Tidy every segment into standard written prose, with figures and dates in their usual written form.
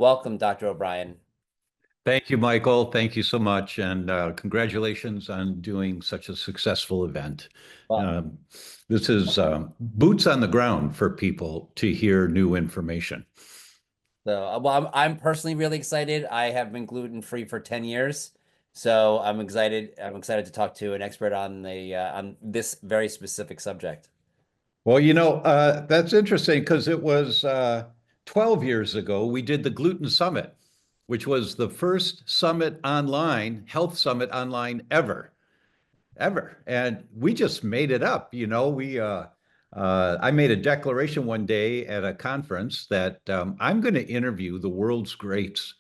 Welcome, Dr. O'Brien. Thank you, Michael. Thank you so much. And congratulations on doing such a successful event. Well, Um, this is boots on the ground for people to hear new information. I'm personally really excited. I have been gluten-free for 10 years, so I'm excited. I'm excited to talk to an expert on the on this very specific subject. Well, that's interesting because it was 12 years ago we did the Gluten Summit, which was the first summit online, health summit online ever. And we just made it up. I made a declaration one day at a conference that I'm going to interview the world's greats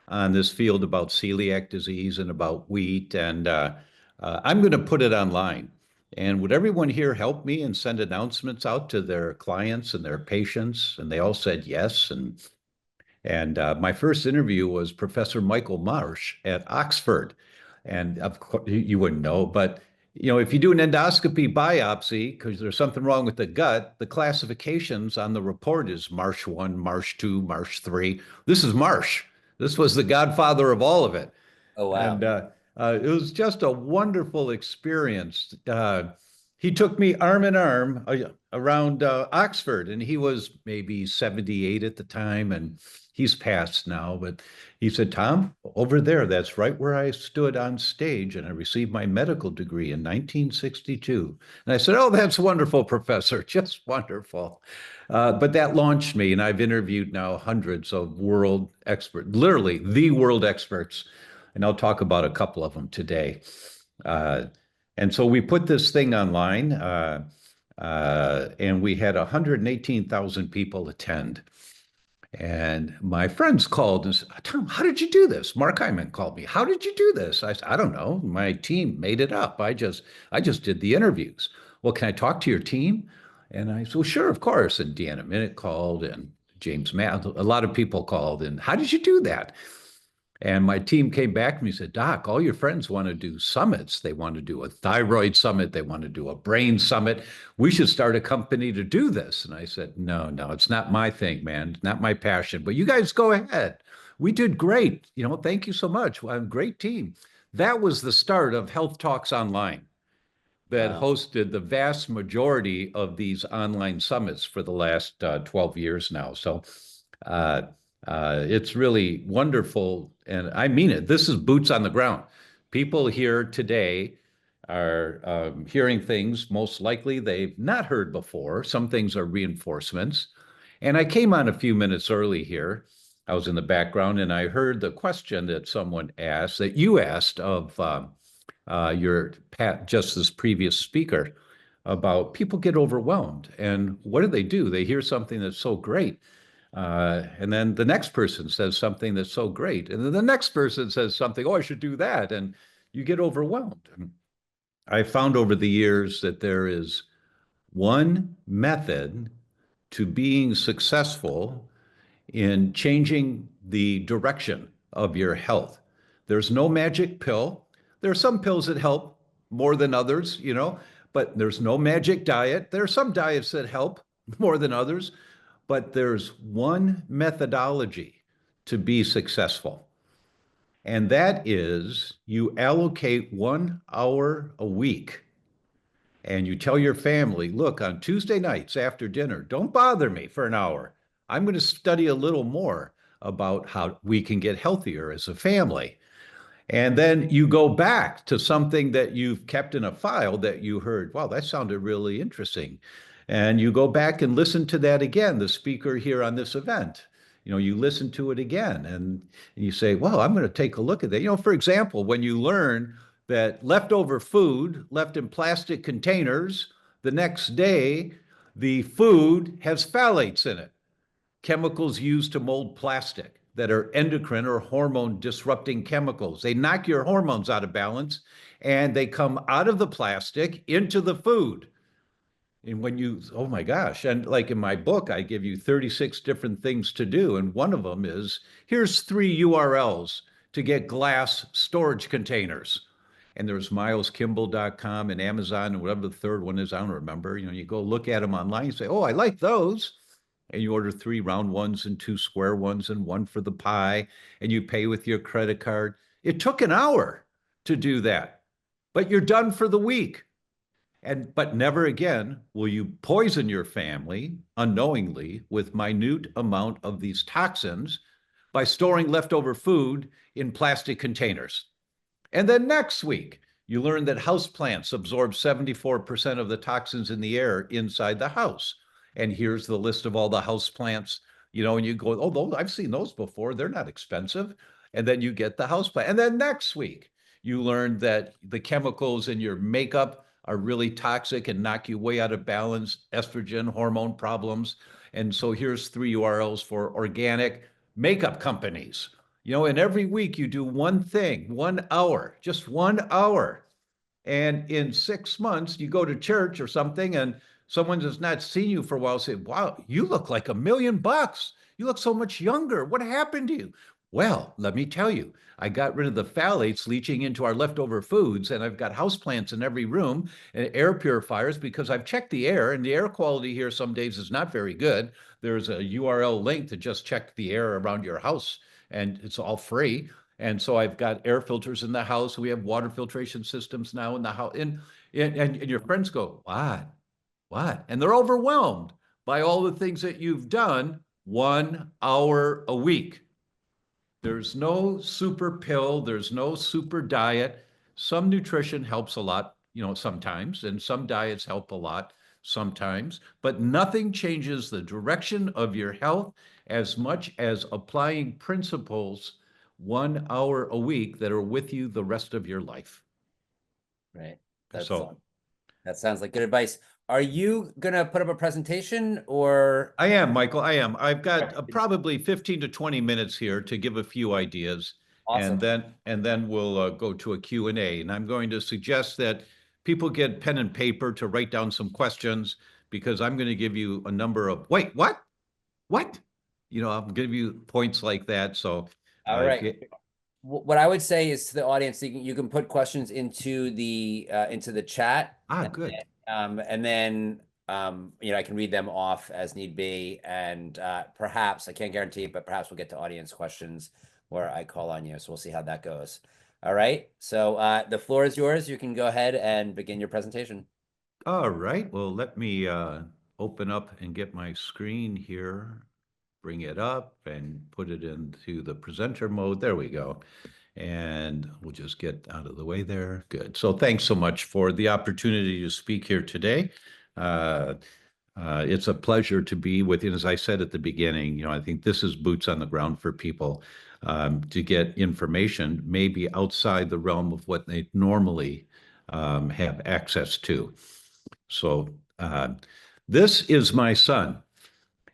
on this field about celiac disease and about wheat. And I'm going to put it online. And would everyone here help me and send announcements out to their clients and their patients? And they all said yes. And my first interview was Professor Michael Marsh at Oxford. And of course, you wouldn't know, but if you do an endoscopy biopsy because there's something wrong with the gut, the classifications on the report is Marsh 1, Marsh 2, Marsh 3. This is Marsh. This was the godfather of all of it. Oh, wow. And it was just a wonderful experience. He took me arm in arm around Oxford, and he was maybe 78 at the time, and he's passed now. But he said, Tom, over there, that's right where I stood on stage, and I received my medical degree in 1962. And I said, oh, that's wonderful, Professor, just wonderful. But that launched me, and I've interviewed now hundreds of world experts, literally the world experts, and I'll talk about a couple of them today. And so we put this thing online, and we had 118,000 people attend. And my friends called and said, Tom, how did you do this? Mark Hyman called me. How did you do this? I said, I don't know. My team made it up. I just did the interviews. Well, can I talk to your team? And I said, well, sure, of course. And Deanna Minute called and James Matt, a lot of people called. And how did you do that? And my team came back to me and said, Doc, all your friends want to do summits. They want to do a thyroid summit. They want to do a brain summit. We should start a company to do this. And I said, no, it's not my thing, man. It's not my passion. But you guys go ahead. We did great. Thank you so much. Well, great team. That was the start of Health Talks Online that hosted the vast majority of these online summits for the last 12 years now. So it's really wonderful. And I mean it. This is boots on the ground. People here today are hearing things most likely they've not heard before. Some things are reinforcements. And I came on a few minutes early here. I was in the background and I heard the question that someone asked, that you asked of just this previous speaker about people get overwhelmed. And what do? They hear something that's so great. And then the next person says something that's so great. And then the next person says something, oh, I should do that. And you get overwhelmed. And I found over the years that there is one method to being successful in changing the direction of your health. There's no magic pill. There are some pills that help more than others, but there's no magic diet. There are some diets that help more than others. But there's one methodology to be successful. And that is you allocate 1 hour a week and you tell your family, look, on Tuesday nights after dinner, don't bother me for an hour. I'm going to study a little more about how we can get healthier as a family. And then you go back to something that you've kept in a file that you heard, wow, that sounded really interesting. And you go back and listen to that again, the speaker here on this event. You listen to it again and you say, well, I'm going to take a look at that. For example, when you learn that leftover food left in plastic containers, the next day, the food has phthalates in it, chemicals used to mold plastic that are endocrine or hormone disrupting chemicals. They knock your hormones out of balance and they come out of the plastic into the food. And when oh my gosh, and like in my book, I give you 36 different things to do. And one of them is, here's 3 URLs to get glass storage containers. And there's mileskimball.com and Amazon and whatever the third one is, I don't remember. You go look at them online and say, oh, I like those. and you order 3 round ones and 2 square ones and one for the pie, and you pay with your credit card. It took an hour to do that, but you're done for the week. But never again will you poison your family unknowingly with minute amount of these toxins by storing leftover food in plastic containers. And then next week, you learn that houseplants absorb 74% of the toxins in the air inside the house. And here's the list of all the houseplants, and you go, oh, those, I've seen those before. They're not expensive. And then you get the houseplant. And then next week, you learn that the chemicals in your makeup are really toxic and knock you way out of balance, estrogen, hormone problems. And so here's 3 URLs for organic makeup companies. And every week you do one thing, 1 hour, just 1 hour. And in 6 months, you go to church or something, and someone has not seen you for a while say, wow, you look like $1 million. You look so much younger. What happened to you? Well, let me tell you, I got rid of the phthalates leaching into our leftover foods, and I've got houseplants in every room and air purifiers because I've checked the air, and the air quality here some days is not very good. There's a URL link to just check the air around your house, and it's all free. And so I've got air filters in the house. We have water filtration systems now in the house. And your friends go, what? What? And they're overwhelmed by all the things that you've done 1 hour a week. There's no super pill. There's no super diet. Some nutrition helps a lot, sometimes, and some diets help a lot sometimes, but nothing changes the direction of your health as much as applying principles 1 hour a week that are with you the rest of your life. Right. That sounds like good advice. Are you gonna put up a presentation or? I am, Michael. I am. I've got probably 15 to 20 minutes here to give a few ideas. Awesome. And then we'll go to a Q&A. And I'm going to suggest that people get pen and paper to write down some questions because I'm going to give you a number of, wait, what? What? I'll give you points like that. So all right. What I would say is to the audience, you can put questions into the chat. Good. And then I can read them off as need be, and perhaps I can't guarantee it, but perhaps we'll get to audience questions where I call on you. So we'll see how that goes. All right. So the floor is yours. You can go ahead and begin your presentation. All right. Well, let me open up and get my screen here. Bring it up and put it into the presenter mode. There we go. And we'll just get out of the way there. Good. So thanks so much for the opportunity to speak here today. It's a pleasure to be with you. As I said at the beginning, I think this is boots on the ground for people to get information maybe outside the realm of what they normally have access to. So this is my son.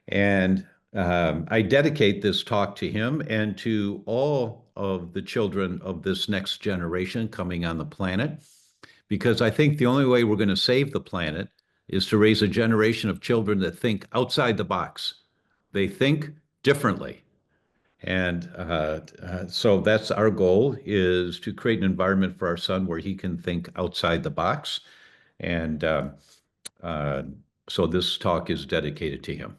And I dedicate this talk to him and to all of the children of this next generation coming on the planet, because I think the only way we're going to save the planet is to raise a generation of children that think outside the box. They think differently. And so that's our goal, is to create an environment for our son where he can think outside the box. And so this talk is dedicated to him.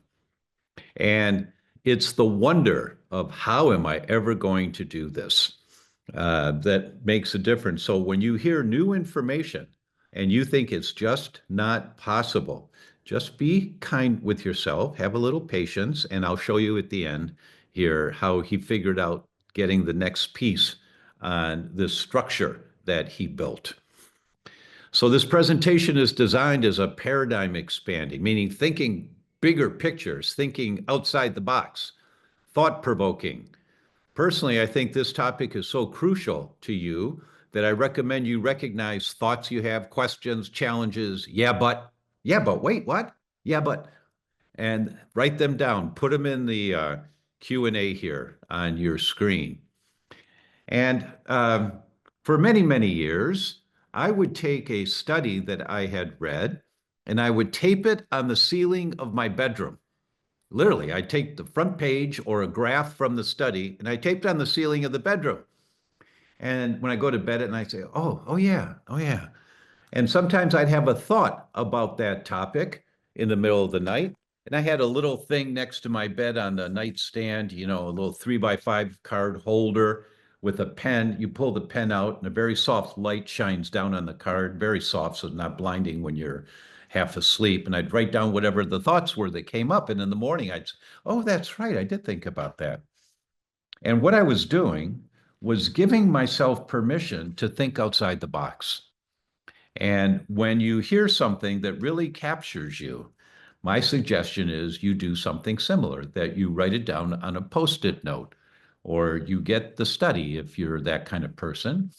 And it's the wonder of how am I ever going to do this that makes a difference. So when you hear new information and you think it's just not possible, just be kind with yourself, have a little patience, and I'll show you at the end here how he figured out getting the next piece on this structure that he built. So this presentation is designed as a paradigm expanding, meaning thinking bigger pictures, thinking outside the box, thought-provoking. Personally, I think this topic is so crucial to you that I recommend you recognize thoughts you have, questions, challenges, yeah, but, wait, what? Yeah, but, and write them down, put them in the Q&A here on your screen. And for many, many years, I would take a study that I had read and I would tape it on the ceiling of my bedroom. Literally, I'd take the front page or a graph from the study and I taped on the ceiling of the bedroom. And when I go to bed at night, I say, oh yeah. And sometimes I'd have a thought about that topic in the middle of the night. And I had a little thing next to my bed on the nightstand, you know, a little 3x5 card holder with a pen. You pull the pen out, and a very soft light shines down on the card, very soft, so it's not blinding when you're half asleep. And I'd write down whatever the thoughts were that came up. And in the morning, I'd say, oh, that's right. I did think about that. And what I was doing was giving myself permission to think outside the box. And when you hear something that really captures you, my suggestion is you do something similar, that you write it down on a post-it note, or you get the study if you're that kind of person,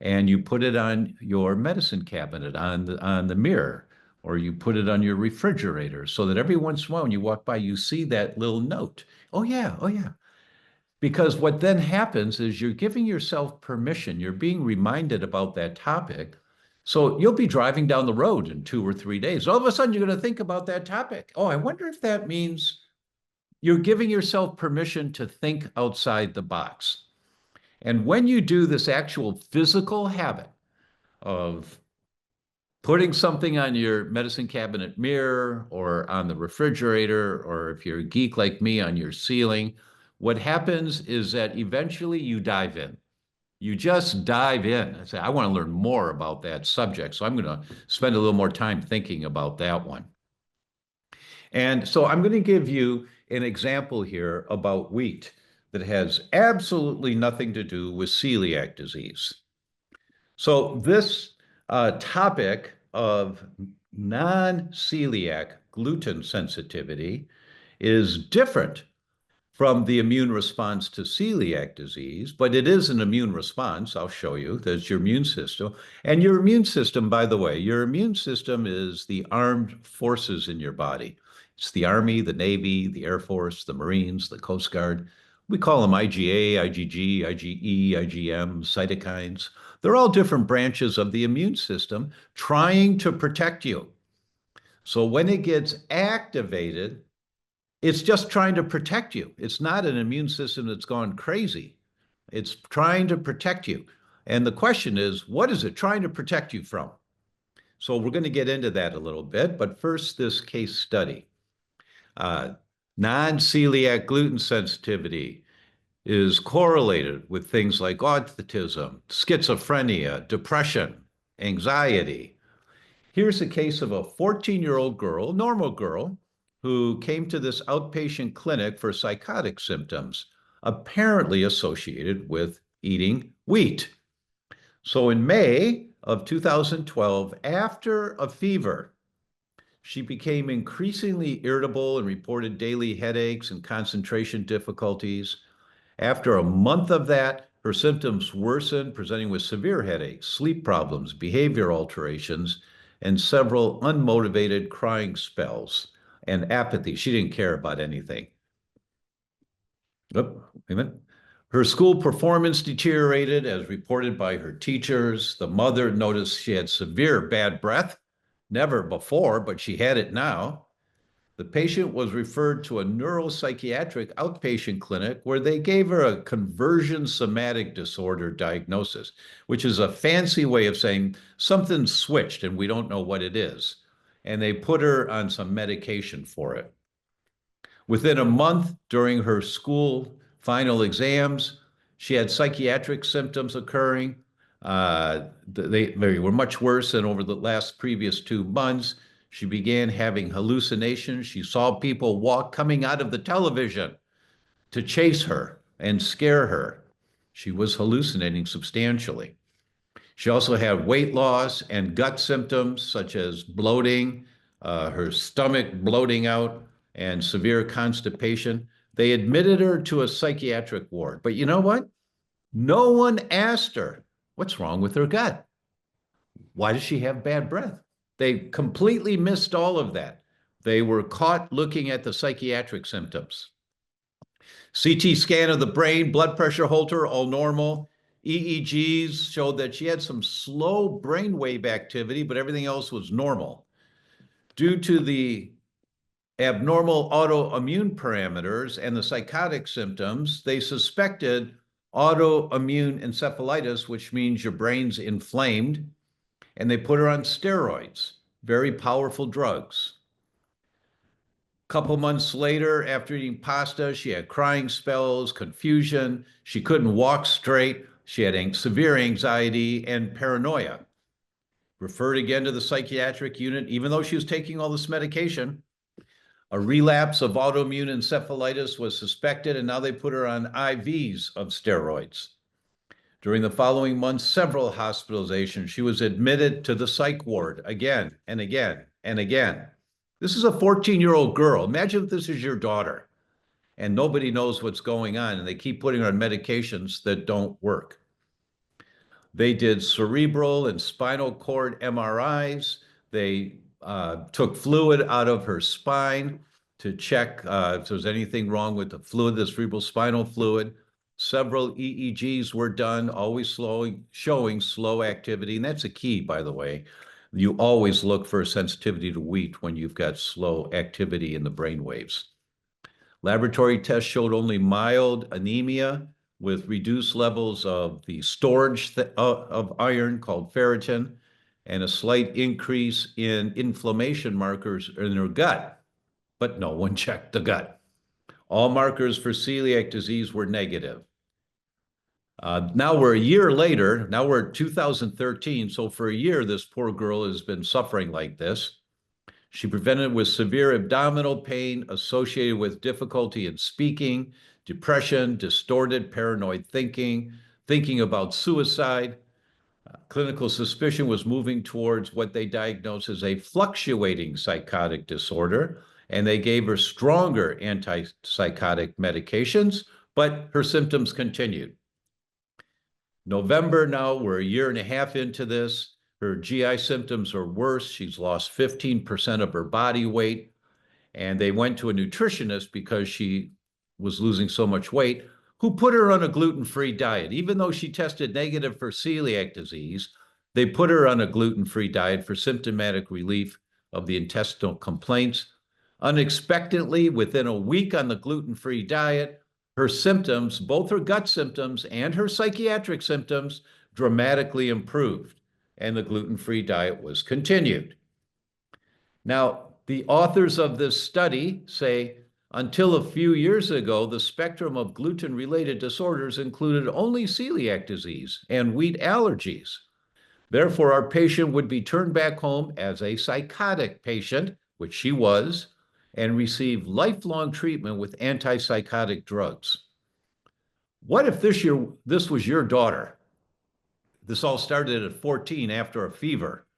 and you put it on your medicine cabinet, on the mirror, or you put it on your refrigerator so that every once in a while when you walk by, you see that little note. Oh yeah, oh yeah. Because what then happens is you're giving yourself permission, you're being reminded about that topic. So you'll be driving down the road in 2 or 3 days. All of a sudden, you're going to think about that topic. Oh, I wonder if that means you're giving yourself permission to think outside the box. And when you do this actual physical habit of putting something on your medicine cabinet mirror or on the refrigerator, or if you're a geek like me, on your ceiling, what happens is that eventually you dive in. You just dive in and say, I want to learn more about that subject. So I'm going to spend a little more time thinking about that one. And so I'm going to give you an example here about wheat that has absolutely nothing to do with celiac disease. So this topic of non-celiac gluten sensitivity is different from the immune response to celiac disease, but it is an immune response. I'll show you. There's your immune system. And your immune system, by the way, your immune system is the armed forces in your body. It's the Army, the Navy, the Air Force, the Marines, the Coast Guard. We call them IgA, IgG, IgE, IgM, cytokines. They're all different branches of the immune system trying to protect you. So when it gets activated, it's just trying to protect you. It's not an immune system that's gone crazy. It's trying to protect you. And the question is, what is it trying to protect you from? So we're going to get into that a little bit, but first, this case study. Uh, Non-celiac gluten sensitivity is correlated with things like autism, schizophrenia, depression, anxiety. Here's a case of a 14-year-old girl, normal girl, who came to this outpatient clinic for psychotic symptoms, apparently associated with eating wheat. So in May of 2012, after a fever, she became increasingly irritable and reported daily headaches and concentration difficulties. After a month of that, her symptoms worsened, presenting with severe headaches, sleep problems, behavior alterations, and several unmotivated crying spells and apathy. She didn't care about anything. Oh, wait a minute. Her school performance deteriorated as reported by her teachers. The mother noticed she had severe bad breath, never before, but she had it now. The patient was referred to a neuropsychiatric outpatient clinic where they gave her a conversion somatic disorder diagnosis, which is a fancy way of saying something switched and we don't know what it is. And they put her on some medication for it. Within a month, during her school final exams, she had psychiatric symptoms occurring. They were much worse than over the last previous 2 months. She began having hallucinations. She saw people coming out of the television to chase her and scare her. She was hallucinating substantially. She also had weight loss and gut symptoms such as bloating, her stomach bloating out, and severe constipation. They admitted her to a psychiatric ward. But you know what? No one asked her, what's wrong with her gut? Why does she have bad breath? They completely missed all of that. They were caught looking at the psychiatric symptoms. CT scan of the brain, blood pressure Holter, all normal. EEGs showed that she had some slow brainwave activity, but everything else was normal. Due to the abnormal autoimmune parameters and the psychotic symptoms, they suspected autoimmune encephalitis, which means your brain's inflamed, and they put her on steroids, very powerful drugs. couple months later, after eating pasta, she had crying spells, confusion. She couldn't walk straight. She had severe anxiety and paranoia. Referred again to the psychiatric unit, even though she was taking all this medication. A relapse of autoimmune encephalitis was suspected, and now they put her on IVs of steroids. During the following months, several hospitalizations. She was admitted to the psych ward again and again and again. This is a 14-year-old girl. Imagine if this is your daughter and nobody knows what's going on and they keep putting her on medications that don't work. They did cerebral and spinal cord MRIs. They took fluid out of her spine to check if there was anything wrong with the fluid, the cerebral spinal fluid. Several EEGs were done, always showing slow activity. And that's a key, by the way. You always look for a sensitivity to wheat when you've got slow activity in the brain waves. Laboratory tests showed only mild anemia with reduced levels of the storage of iron called ferritin and a slight increase in inflammation markers in her gut, but no one checked the gut. All markers for celiac disease were negative. Now we're a year later, now we're 2013, so for a year, this poor girl has been suffering like this. She presented with severe abdominal pain associated with difficulty in speaking, depression, distorted paranoid thinking, thinking about suicide. Clinical suspicion was moving towards what they diagnosed as a fluctuating psychotic disorder, and they gave her stronger antipsychotic medications, but her symptoms continued. November now, we're a year and a half into this. Her GI symptoms are worse. She's lost 15% of her body weight. And they went to a nutritionist because she was losing so much weight, who put her on a gluten-free diet. Even though she tested negative for celiac disease, they put her on a gluten-free diet for symptomatic relief of the intestinal complaints. Unexpectedly, within a week on the gluten-free diet, her symptoms, both her gut symptoms and her psychiatric symptoms, dramatically improved, and the gluten-free diet was continued. Now, the authors of this study say, until a few years ago, the spectrum of gluten-related disorders included only celiac disease and wheat allergies. Therefore, our patient would be turned back home as a psychotic patient, which she was, and receive lifelong treatment with antipsychotic drugs. What if this was your daughter? This all started at 14 after a fever,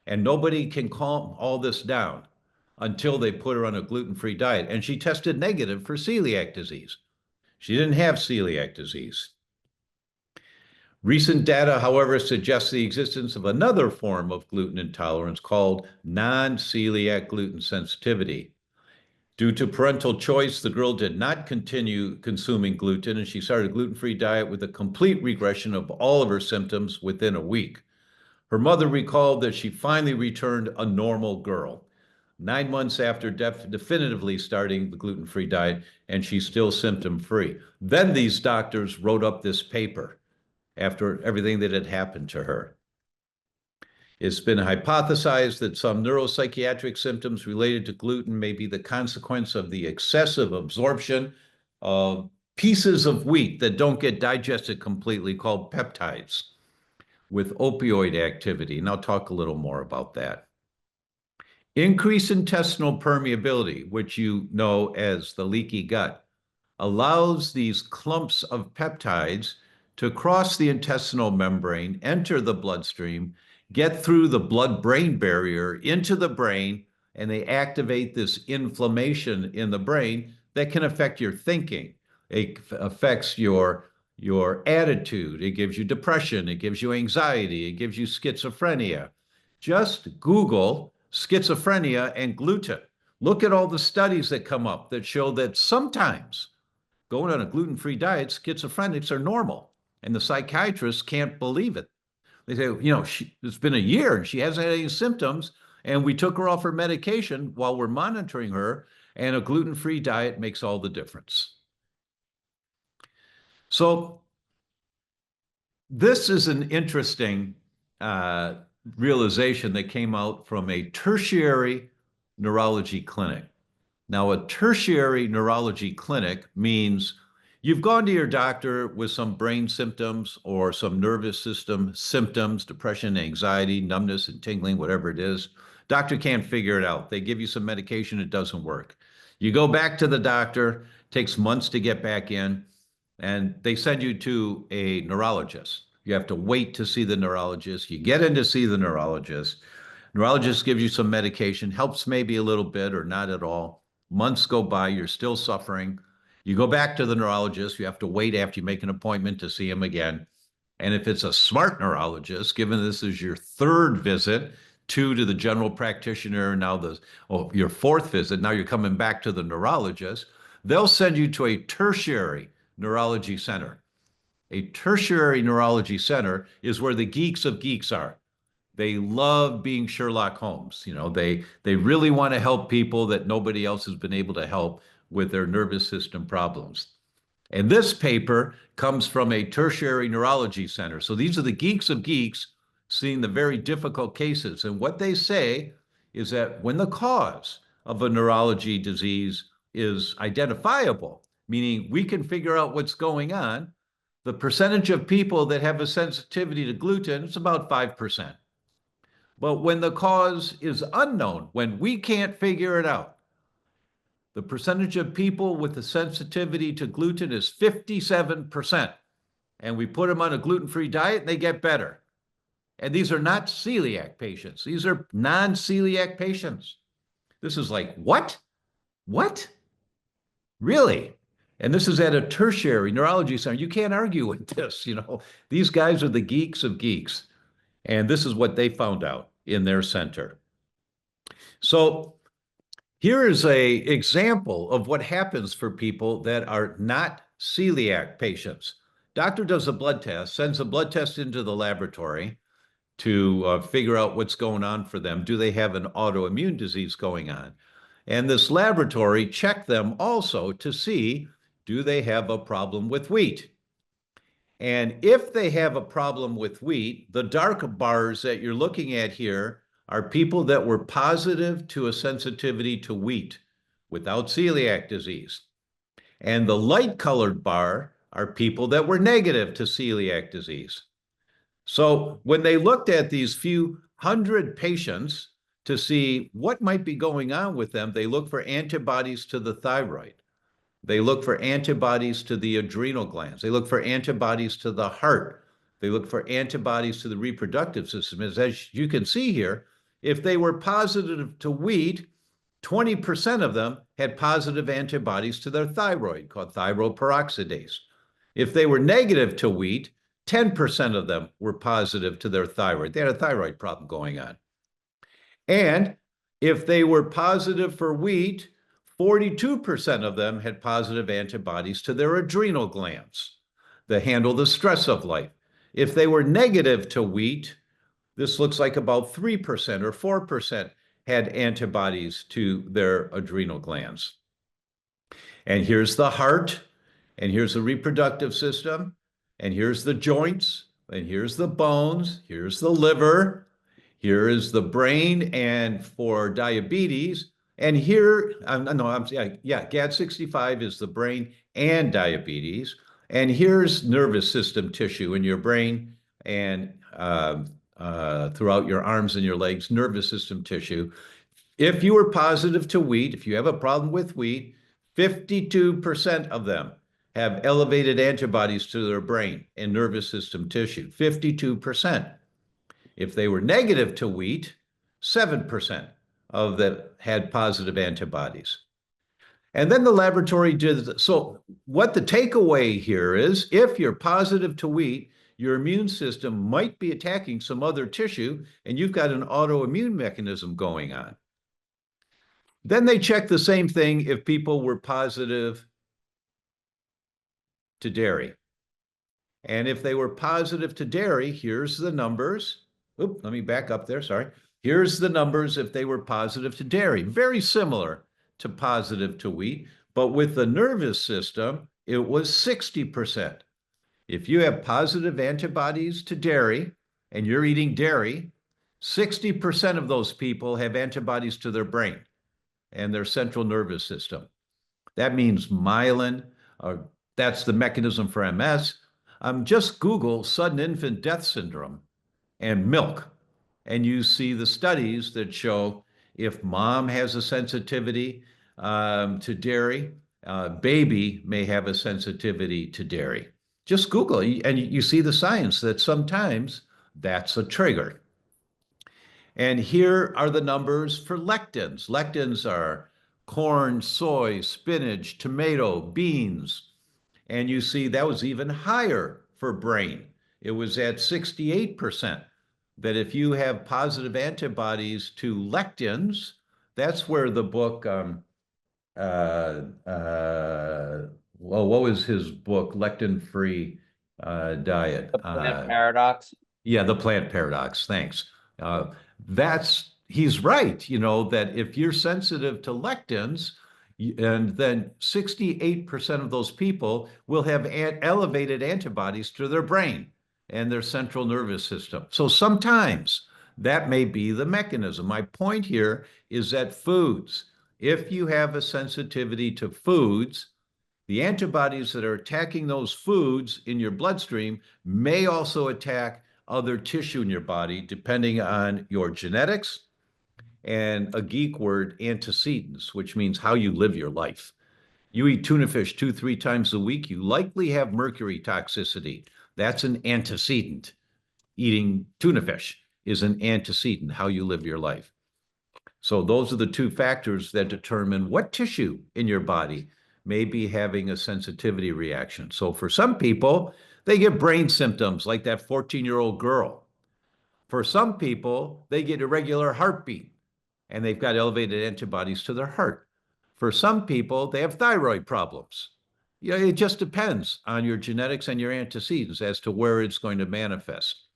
and nobody can calm all this down until they put her on a gluten-free diet. And she tested negative for celiac disease. She didn't have celiac disease. Recent data, however, suggests the existence of another form of gluten intolerance called non-celiac gluten sensitivity. Due to parental choice, the girl did not continue consuming gluten, and she started a gluten-free diet with a complete regression of all of her symptoms within a week. Her mother recalled that she finally returned a normal girl 9 months after definitively starting the gluten-free diet, and she's still symptom-free. Then these doctors wrote up this paper after everything that had happened to her. It's been hypothesized that some neuropsychiatric symptoms related to gluten may be the consequence of the excessive absorption of pieces of wheat that don't get digested completely, called peptides, with opioid activity. And I'll talk a little more about that. Increased intestinal permeability, which you know as the leaky gut, allows these clumps of peptides to cross the intestinal membrane, enter the bloodstream, get through the blood-brain barrier into the brain, and they activate this inflammation in the brain that can affect your thinking. It affects your attitude. It gives you depression. It gives you anxiety. It gives you schizophrenia. Just Google schizophrenia and gluten. Look at all the studies that come up that show that sometimes going on a gluten-free diet, schizophrenics are normal. And the psychiatrists can't believe it. They say, it's been a year and she hasn't had any symptoms, and we took her off her medication while we're monitoring her, and a gluten-free diet makes all the difference. So this is an interesting realization that came out from a tertiary neurology clinic. Now, a tertiary neurology clinic means you've gone to your doctor with some brain symptoms or some nervous system symptoms, depression, anxiety, numbness, and tingling, whatever it is. Doctor can't figure it out. They give you some medication, it doesn't work. You go back to the doctor, takes months to get back in, and they send you to a neurologist. You have to wait to see the neurologist. You get in to see the neurologist. Neurologist gives you some medication, helps maybe a little bit or not at all. Months go by, you're still suffering. You go back to the neurologist. You have to wait after you make an appointment to see him again. And if it's a smart neurologist, given this is your third visit, two to the general practitioner, now your fourth visit, now you're coming back to the neurologist, they'll send you to a tertiary neurology center. A tertiary neurology center is where the geeks of geeks are. They love being Sherlock Holmes. You know, they really want to help people that nobody else has been able to help with their nervous system problems. And this paper comes from a tertiary neurology center. So these are the geeks of geeks seeing the very difficult cases. And what they say is that when the cause of a neurology disease is identifiable, meaning we can figure out what's going on, the percentage of people that have a sensitivity to gluten is about 5%. But when the cause is unknown, when we can't figure it out, the percentage of people with a sensitivity to gluten is 57%. And we put them on a gluten-free diet and they get better. And these are not celiac patients. These are non-celiac patients. This is like, what? What? Really? And this is at a tertiary neurology center. You can't argue with this, you know. These guys are the geeks of geeks. And this is what they found out in their center. So here is an example of what happens for people that are not celiac patients. Doctor does a blood test, sends a blood test into the laboratory to figure out what's going on for them. Do they have an autoimmune disease going on? And this laboratory checked them also to see, do they have a problem with wheat? And if they have a problem with wheat, the dark bars that you're looking at here are people that were positive to a sensitivity to wheat without celiac disease. And the light colored bar are people that were negative to celiac disease. So when they looked at these few hundred patients to see what might be going on with them, they looked for antibodies to the thyroid. They look for antibodies to the adrenal glands. They look for antibodies to the heart. They look for antibodies to the reproductive system. As you can see here, if they were positive to wheat, 20% of them had positive antibodies to their thyroid, called thyroid peroxidase. If they were negative to wheat, 10% of them were positive to their thyroid. They had a thyroid problem going on. And if they were positive for wheat, 42% of them had positive antibodies to their adrenal glands that handle the stress of life. If they were negative to wheat, this looks like about 3% or 4% had antibodies to their adrenal glands. And here's the heart, and here's the reproductive system, and here's the joints, and here's the bones, here's the liver, here is the brain, and for diabetes, and here, GAD65 is the brain and diabetes, and here's nervous system tissue in your brain and throughout your arms and your legs, nervous system tissue. If you were positive to wheat, if you have a problem with wheat, 52% of them have elevated antibodies to their brain and nervous system tissue, 52%. If they were negative to wheat, 7% of them had positive antibodies. And then the laboratory did, so what the takeaway here is, if you're positive to wheat, your immune system might be attacking some other tissue, and you've got an autoimmune mechanism going on. Then they checked the same thing if people were positive to dairy. And if they were positive to dairy, here's the numbers. Oop, let me back up there, sorry. Here's the numbers if they were positive to dairy. Very similar to positive to wheat, but with the nervous system, it was 60%. If you have positive antibodies to dairy and you're eating dairy, 60% of those people have antibodies to their brain. and their central nervous system. That means myelin, that's the mechanism for MS. Just Google sudden infant death syndrome and milk, and you see the studies that show if mom has a sensitivity to dairy, baby may have a sensitivity to dairy. Just Google it, and you see the science that sometimes that's a trigger. And here are the numbers for lectins. Lectins are corn, soy, spinach, tomato, beans. And you see that was even higher for brain. It was at 68%. That if you have positive antibodies to lectins, that's where the book, well, what was his book? Lectin-free diet. The plant paradox. Yeah, the plant paradox. Thanks. He's right, that if you're sensitive to lectins, and then 68% of those people will have elevated antibodies to their brain and their central nervous system. So sometimes that may be the mechanism. My point here is that foods, if you have a sensitivity to foods, the antibodies that are attacking those foods in your bloodstream may also attack other tissue in your body, depending on your genetics and a geek word, antecedents, which means how you live your life. You eat tuna fish 2-3 times a week, you likely have mercury toxicity. That's an antecedent. Eating tuna fish is an antecedent, how you live your life. So those are the two factors that determine what tissue in your body may be having a sensitivity reaction. So for some people, they get brain symptoms like that 14-year-old girl. For some people, they get irregular heartbeat and they've got elevated antibodies to their heart. For some people, they have thyroid problems. It just depends on your genetics and your antecedents as to where it's going to manifest.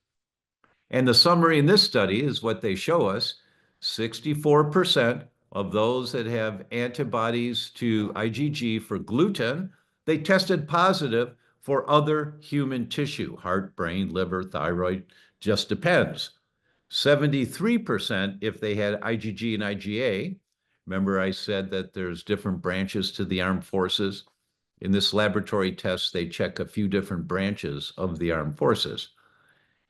And the summary in this study is what they show us. 64% of those that have antibodies to IgG for gluten, they tested positive for other human tissue, heart, brain, liver, thyroid, just depends. 73% if they had IgG and IgA. Remember I said that there's different branches to the armed forces. In this laboratory test, they check a few different branches of the armed forces.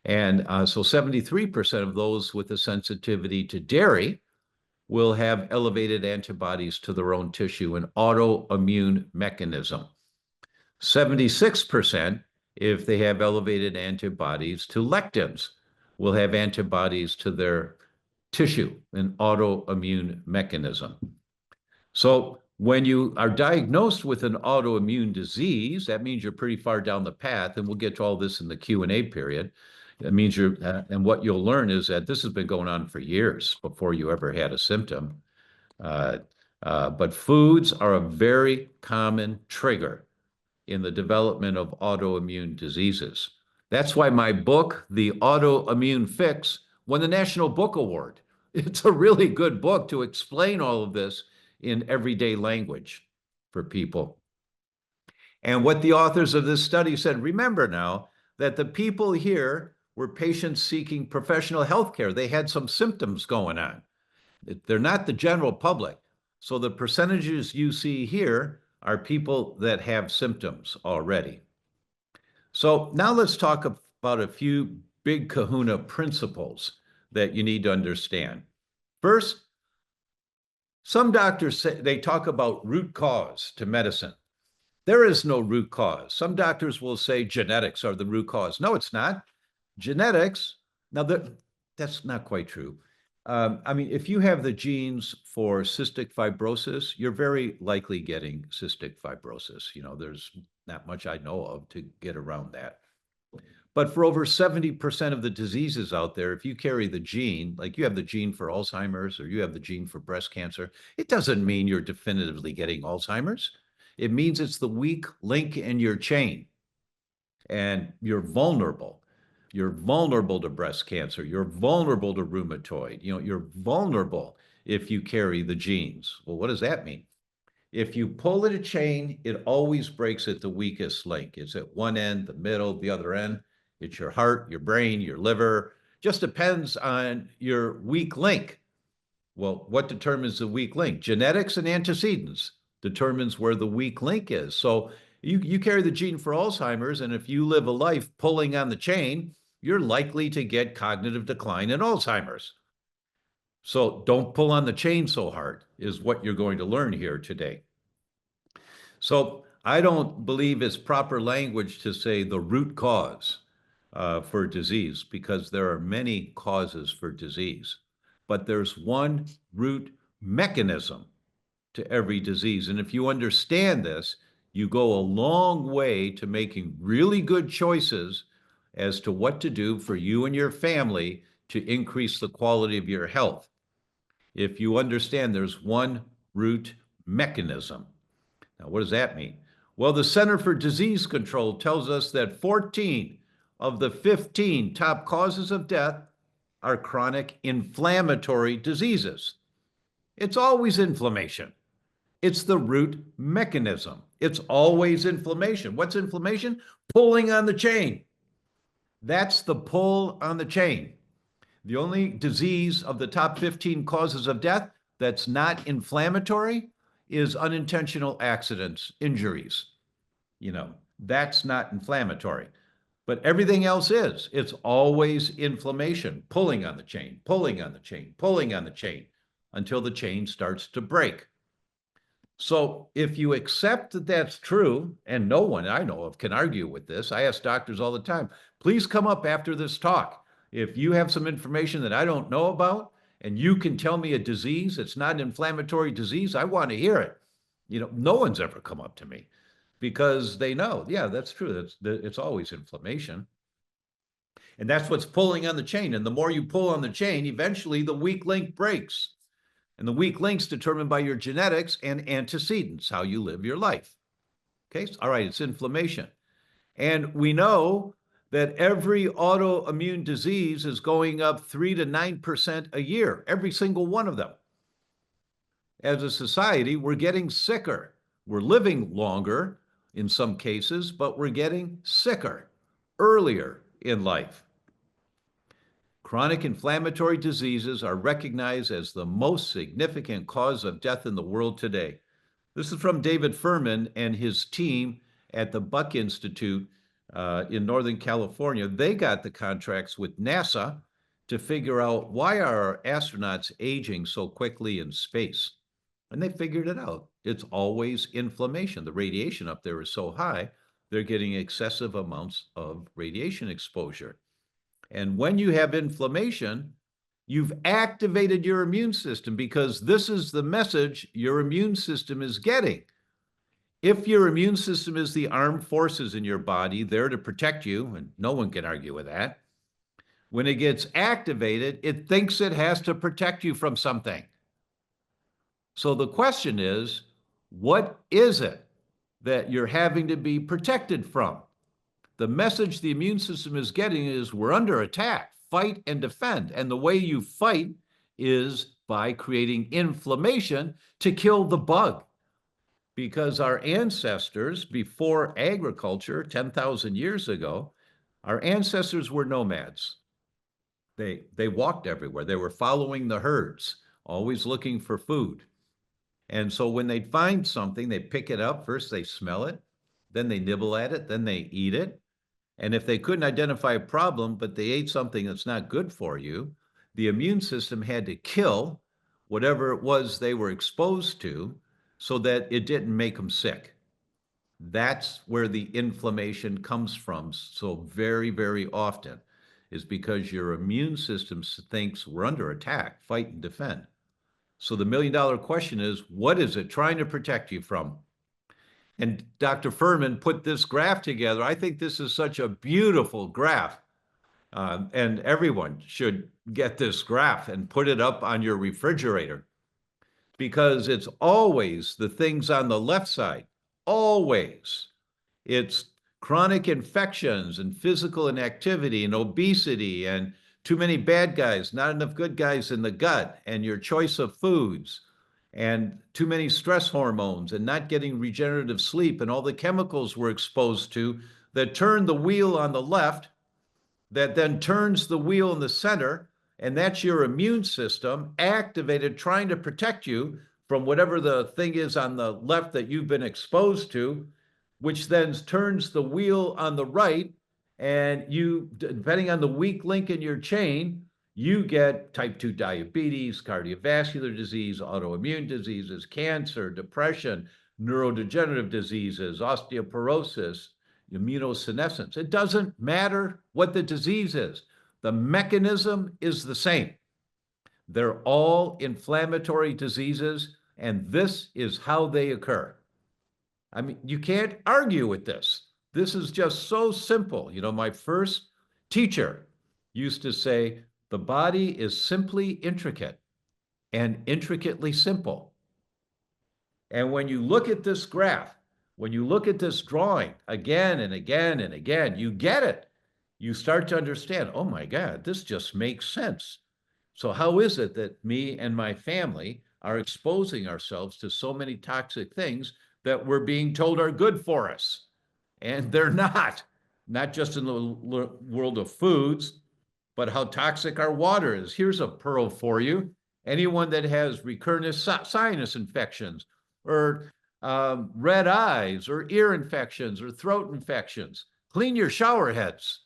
And so 73% of those with a sensitivity to dairy will have elevated antibodies to their own tissue, an autoimmune mechanism. 76%, if they have elevated antibodies to lectins, will have antibodies to their tissue, an autoimmune mechanism. So when you are diagnosed with an autoimmune disease, that means you're pretty far down the path, and we'll get to all this in the Q&A period. That means and what you'll learn is that this has been going on for years before you ever had a symptom. But foods are a very common trigger in the development of autoimmune diseases. That's why my book, The Autoimmune Fix, won the National Book Award. It's a really good book to explain all of this in everyday language for people. And what the authors of this study said, remember now that the people here were patients seeking professional health care. They had some symptoms going on. They're not the general public. So the percentages you see here are people that have symptoms already. So now let's talk about a few big kahuna principles that you need to understand. First, some doctors say they talk about root cause to medicine. There is no root cause. Some doctors will say genetics are the root cause. No, it's not. Genetics, now that's not quite true. I mean, if you have the genes for cystic fibrosis, you're very likely getting cystic fibrosis. There's not much I know of to get around that. But for over 70% of the diseases out there, if you carry the gene, like you have the gene for Alzheimer's or you have the gene for breast cancer, it doesn't mean you're definitively getting Alzheimer's. It means it's the weak link in your chain and you're vulnerable. You're vulnerable to breast cancer. You're vulnerable to rheumatoid. You're vulnerable if you carry the genes. Well, what does that mean? If you pull at a chain, it always breaks at the weakest link. It's at one end, the middle, the other end. It's your heart, your brain, your liver. Just depends on your weak link. Well, what determines the weak link? Genetics and antecedents determines where the weak link is. So you carry the gene for Alzheimer's, and if you live a life pulling on the chain, you're likely to get cognitive decline and Alzheimer's. So don't pull on the chain so hard, is what you're going to learn here today. So I don't believe it's proper language to say the root cause for disease, because there are many causes for disease. But there's one root mechanism to every disease. And if you understand this, you go a long way to making really good choices as to what to do for you and your family to increase the quality of your health. If you understand there's one root mechanism. Now, what does that mean? Well, the Center for Disease Control tells us that 14 of the 15 top causes of death are chronic inflammatory diseases. It's always inflammation. It's the root mechanism. It's always inflammation. What's inflammation? Pulling on the chain. That's the pull on the chain. The only disease of the top 15 causes of death that's not inflammatory is unintentional accidents, injuries. That's not inflammatory. But everything else is. It's always inflammation, pulling on the chain, pulling on the chain, pulling on the chain until the chain starts to break. So if you accept that that's true, and no one I know of can argue with this, I ask doctors all the time, please come up after this talk. If you have some information that I don't know about, and you can tell me a disease that's not an inflammatory disease, I want to hear it. No one's ever come up to me because they know, yeah, that's true. It's always inflammation. And that's what's pulling on the chain. And the more you pull on the chain, eventually the weak link breaks. And the weak link's determined by your genetics and antecedents, how you live your life. Okay, all right, it's inflammation. And we know that every autoimmune disease is going up 3 to 9% a year, every single one of them. As a society, we're getting sicker. We're living longer in some cases, but we're getting sicker earlier in life. Chronic inflammatory diseases are recognized as the most significant cause of death in the world today. This is from David Furman and his team at the Buck Institute in Northern California. They got the contracts with NASA to figure out why are our astronauts aging so quickly in space. And they figured it out. It's always inflammation. The radiation up there is so high, they're getting excessive amounts of radiation exposure. And when you have inflammation, you've activated your immune system, because this is the message your immune system is getting. If your immune system is the armed forces in your body there to protect you, and no one can argue with that, when it gets activated, it thinks it has to protect you from something. So the question is, what is it that you're having to be protected from? The message the immune system is getting is we're under attack, fight and defend. And the way you fight is by creating inflammation to kill the bug. Because our ancestors, before agriculture, 10,000 years ago, our ancestors were nomads. They walked everywhere. They were following the herds, always looking for food. And so when they find something, they pick it up. First, they smell it, then they nibble at it, then they eat it. And if they couldn't identify a problem, but they ate something that's not good for you, the immune system had to kill whatever it was they were exposed to so that it didn't make them sick. That's where the inflammation comes from so very, very often, is because your immune system thinks we're under attack, fight and defend. So the million-dollar question is, what is it trying to protect you from? And Dr. Furman put this graph together. I think this is such a beautiful graph. And everyone should get this graph and put it up on your refrigerator, because it's always the things on the left side. Always. It's chronic infections and physical inactivity and obesity and too many bad guys, not enough good guys in the gut, and your choice of foods, and too many stress hormones, and not getting regenerative sleep, and all the chemicals we're exposed to that turn the wheel on the left, that then turns the wheel in the center, And that's your immune system activated, trying to protect you from whatever the thing is on the left that you've been exposed to, which then turns the wheel on the right. And you, depending on the weak link in your chain, you get type 2 diabetes, cardiovascular disease, autoimmune diseases, cancer, depression, neurodegenerative diseases, osteoporosis, immunosenescence. It doesn't matter what the disease is. The mechanism is the same. They're all inflammatory diseases, and this is how they occur. I mean, you can't argue with this. This is just so simple. You know, my first teacher used to say, the body is simply intricate and intricately simple. And when you look at this graph, when you look at this drawing again and again and again, you get it. You start to understand, oh my God, this just makes sense. So how is it that me and my family are exposing ourselves to so many toxic things that we're being told are good for us? And they're not just in the world of foods, but how toxic our water is. Here's a pearl for you. Anyone that has recurrent sinus infections or red eyes or ear infections or throat infections, clean your shower heads.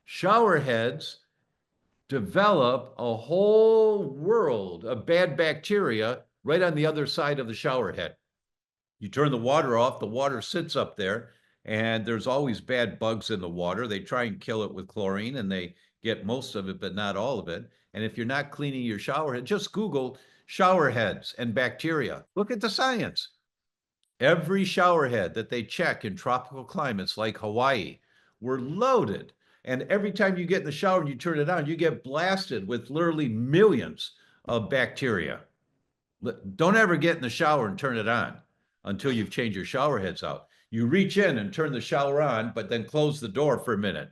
Shower heads develop a whole world of bad bacteria right on the other side of the shower head. You turn the water off, the water sits up there, and there's always bad bugs in the water. They try and kill it with chlorine, and they get most of it, but not all of it. And if you're not cleaning your shower head, just Google shower heads and bacteria. Look at the science. Every shower head that they check in tropical climates like Hawaii were loaded. And every time you get in the shower and you turn it on, you get blasted with literally millions of bacteria. Don't ever get in the shower and turn it on until you've changed your shower heads out. You reach in and turn the shower on, but then close the door for a minute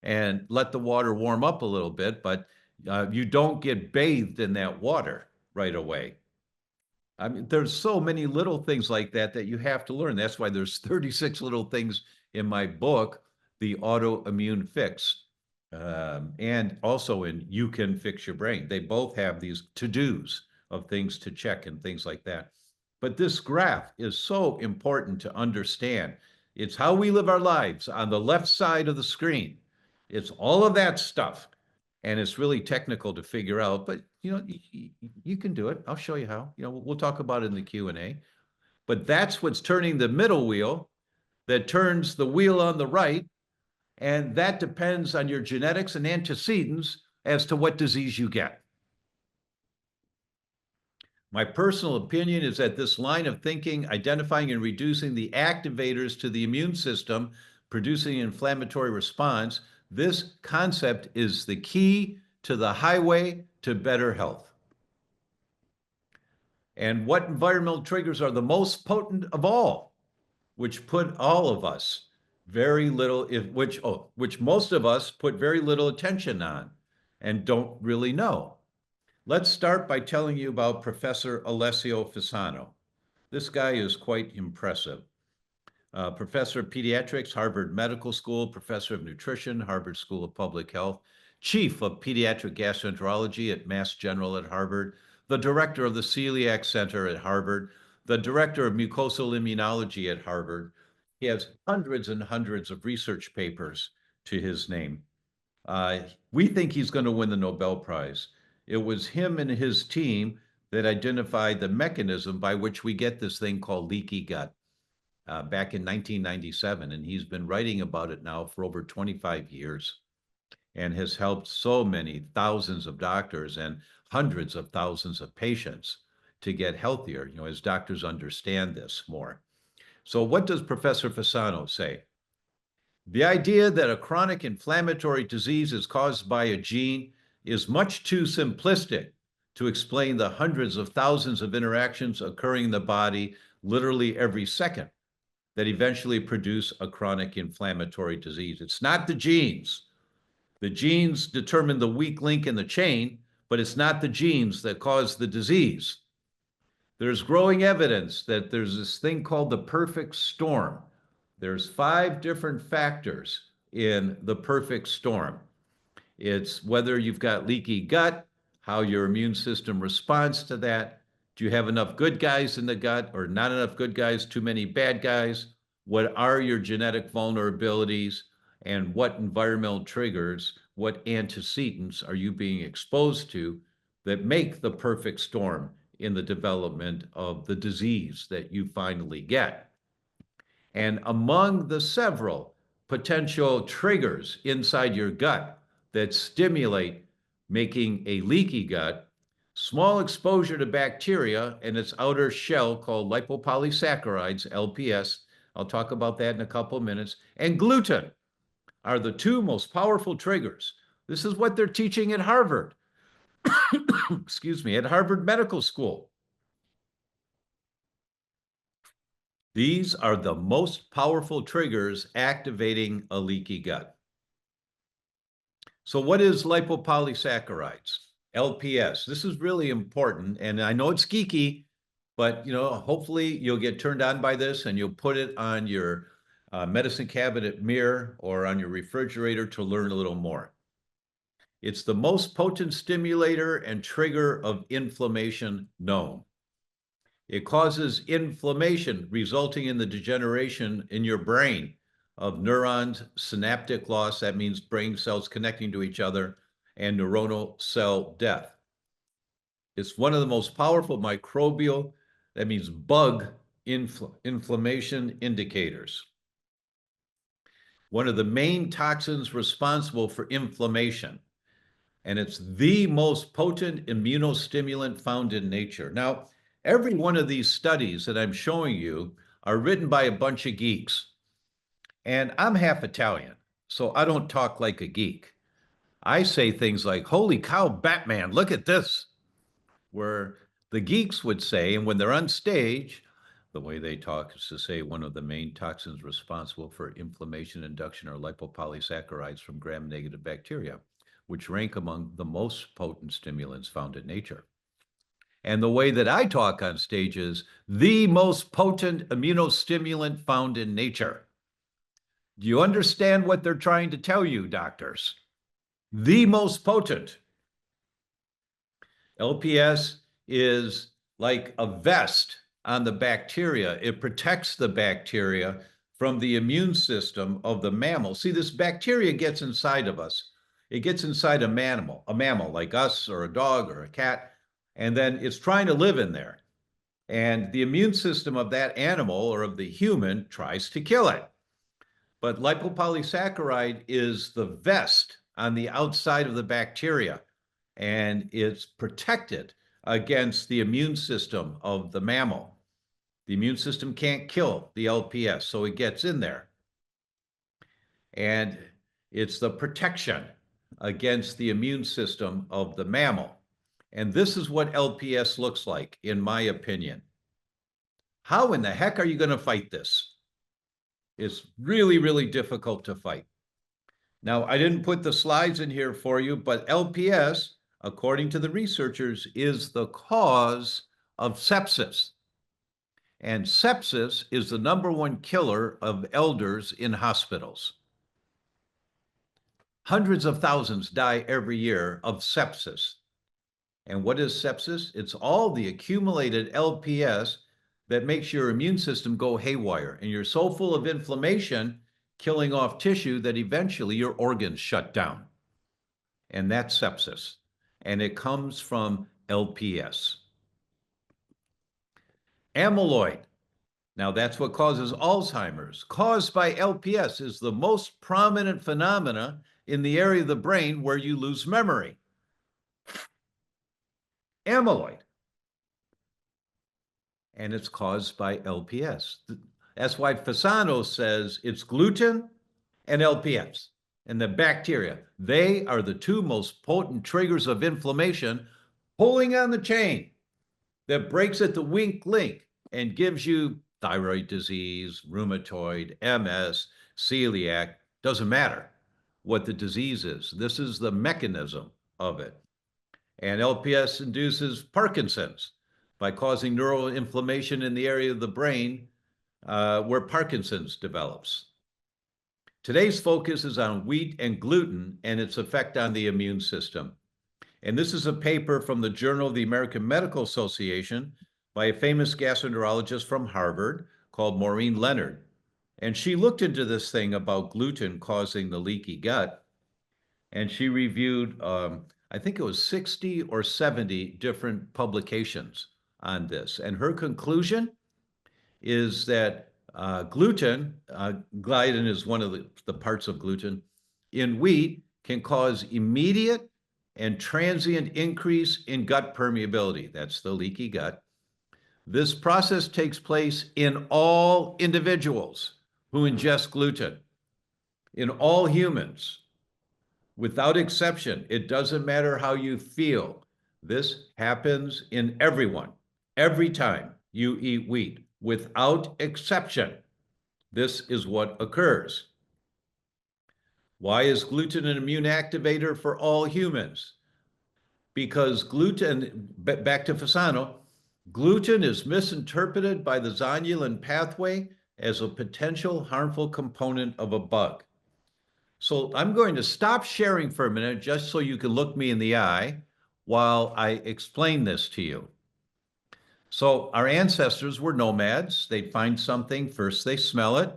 and let the water warm up a little bit, but you don't get bathed in that water right away. I mean, there's so many little things like that that you have to learn. That's why there's 36 little things in my book, The Autoimmune Fix, and also in You Can Fix Your Brain. They both have these to-dos of things to check and things like that. But this graph is so important to understand. It's how we live our lives on the left side of the screen. It's all of that stuff. And it's really technical to figure out, but you know, you can do it. I'll show you how. You know, we'll talk about it in the Q&A. But that's what's turning the middle wheel that turns the wheel on the right. And that depends on your genetics and antecedents as to what disease you get. My personal opinion is that this line of thinking, identifying and reducing the activators to the immune system, producing an inflammatory response, this concept is the key to the highway to better health. And what environmental triggers are the most potent of all, which put all of us very little, which most of us put very little attention on and don't really know. Let's start by telling you about Professor Alessio Fasano. This guy is quite impressive. Professor of Pediatrics, Harvard Medical School, Professor of Nutrition, Harvard School of Public Health, Chief of Pediatric Gastroenterology at Mass General at Harvard, the Director of the Celiac Center at Harvard, the Director of Mucosal Immunology at Harvard. He has hundreds and hundreds of research papers to his name. We think he's going to win the Nobel Prize. It was him and his team that identified the mechanism by which we get this thing called leaky gut back in 1997. And he's been writing about it now for over 25 years and has helped so many thousands of doctors and hundreds of thousands of patients to get healthier, you know, as doctors understand this more. So what does Professor Fasano say? The idea that a chronic inflammatory disease is caused by a gene is much too simplistic to explain the hundreds of thousands of interactions occurring in the body literally every second that eventually produce a chronic inflammatory disease. It's not the genes. The genes determine the weak link in the chain, but it's not the genes that cause the disease. There's growing evidence that there's this thing called the perfect storm. There's 5 different factors in the perfect storm. It's whether you've got leaky gut, how your immune system responds to that. Do you have enough good guys in the gut or not enough good guys, too many bad guys? What are your genetic vulnerabilities? And what environmental triggers, what antecedents are you being exposed to that make the perfect storm in the development of the disease that you finally get? And among the several potential triggers inside your gut that stimulate making a leaky gut, small exposure to bacteria and its outer shell called lipopolysaccharides, LPS, I'll talk about that in a couple of minutes, and gluten are the two most powerful triggers. This is what they're teaching at Harvard, excuse me, at Harvard Medical School. These are the most powerful triggers activating a leaky gut. So what is lipopolysaccharides? LPS. This is really important, and I know it's geeky, but hopefully you'll get turned on by this and you'll put it on your medicine cabinet mirror or on your refrigerator to learn a little more. It's the most potent stimulator and trigger of inflammation known. It causes inflammation, resulting in the degeneration in your brain of neurons, synaptic loss, that means brain cells connecting to each other, and neuronal cell death. It's one of the most powerful microbial, that means bug inflammation indicators. One of the main toxins responsible for inflammation, and it's the most potent immunostimulant found in nature. Now, every one of these studies that I'm showing you are written by a bunch of geeks. And I'm half Italian, so I don't talk like a geek. I say things like, holy cow, Batman, look at this. Where the geeks would say, and when they're on stage, the way they talk is to say one of the main toxins responsible for inflammation induction are lipopolysaccharides from gram-negative bacteria, which rank among the most potent stimulants found in nature. And the way that I talk on stage is the most potent immunostimulant found in nature. Do you understand what they're trying to tell you, doctors? The most potent. LPS is like a vest on the bacteria. It protects the bacteria from the immune system of the mammal. See, this bacteria gets inside of us. It gets inside a mammal like us or a dog or a cat, and then it's trying to live in there. And the immune system of that animal or of the human tries to kill it. But lipopolysaccharide is the vest on the outside of the bacteria, and it's protected against the immune system of the mammal. The immune system can't kill the LPS, so it gets in there. And it's the protection against the immune system of the mammal. And this is what LPS looks like, in my opinion. How in the heck are you going to fight this? It's really, really difficult to fight. Now, I didn't put the slides in here for you, but LPS, according to the researchers, is the cause of sepsis. And sepsis is the #1 killer of elders in hospitals. Hundreds of thousands die every year of sepsis. And what is sepsis? It's all the accumulated LPS that makes your immune system go haywire. And you're so full of inflammation, killing off tissue, that eventually your organs shut down. And that's sepsis. And it comes from LPS. Amyloid. Now, that's what causes Alzheimer's. Caused by LPS is the most prominent phenomena in the area of the brain where you lose memory. Amyloid. And it's caused by LPS. That's why Fasano says it's gluten and LPS. And the bacteria, they are the two most potent triggers of inflammation, pulling on the chain that breaks at the weak link and gives you thyroid disease, rheumatoid, MS, celiac. Doesn't matter what the disease is. This is the mechanism of it. And LPS induces Parkinson's by causing neural inflammation in the area of the brain where Parkinson's develops. Today's focus is on wheat and gluten and its effect on the immune system. And this is a paper from the Journal of the American Medical Association by a famous gastroenterologist from Harvard called Maureen Leonard. And she looked into this thing about gluten causing the leaky gut. And she reviewed, I think it was 60 or 70 different publications on this. And her conclusion is that gluten is one of the parts of gluten, in wheat can cause immediate and transient increase in gut permeability. That's the leaky gut. This process takes place in all individuals who ingest gluten, in all humans, without exception. It doesn't matter how you feel. This happens in everyone, every time you eat wheat, without exception. This is what occurs. Why is gluten an immune activator for all humans? Because gluten, back to Fasano, gluten is misinterpreted by the zonulin pathway as a potential harmful component of a bug. So I'm going to stop sharing for a minute just so you can look me in the eye while I explain this to you. So our ancestors were nomads. They'd find something, first they smell it,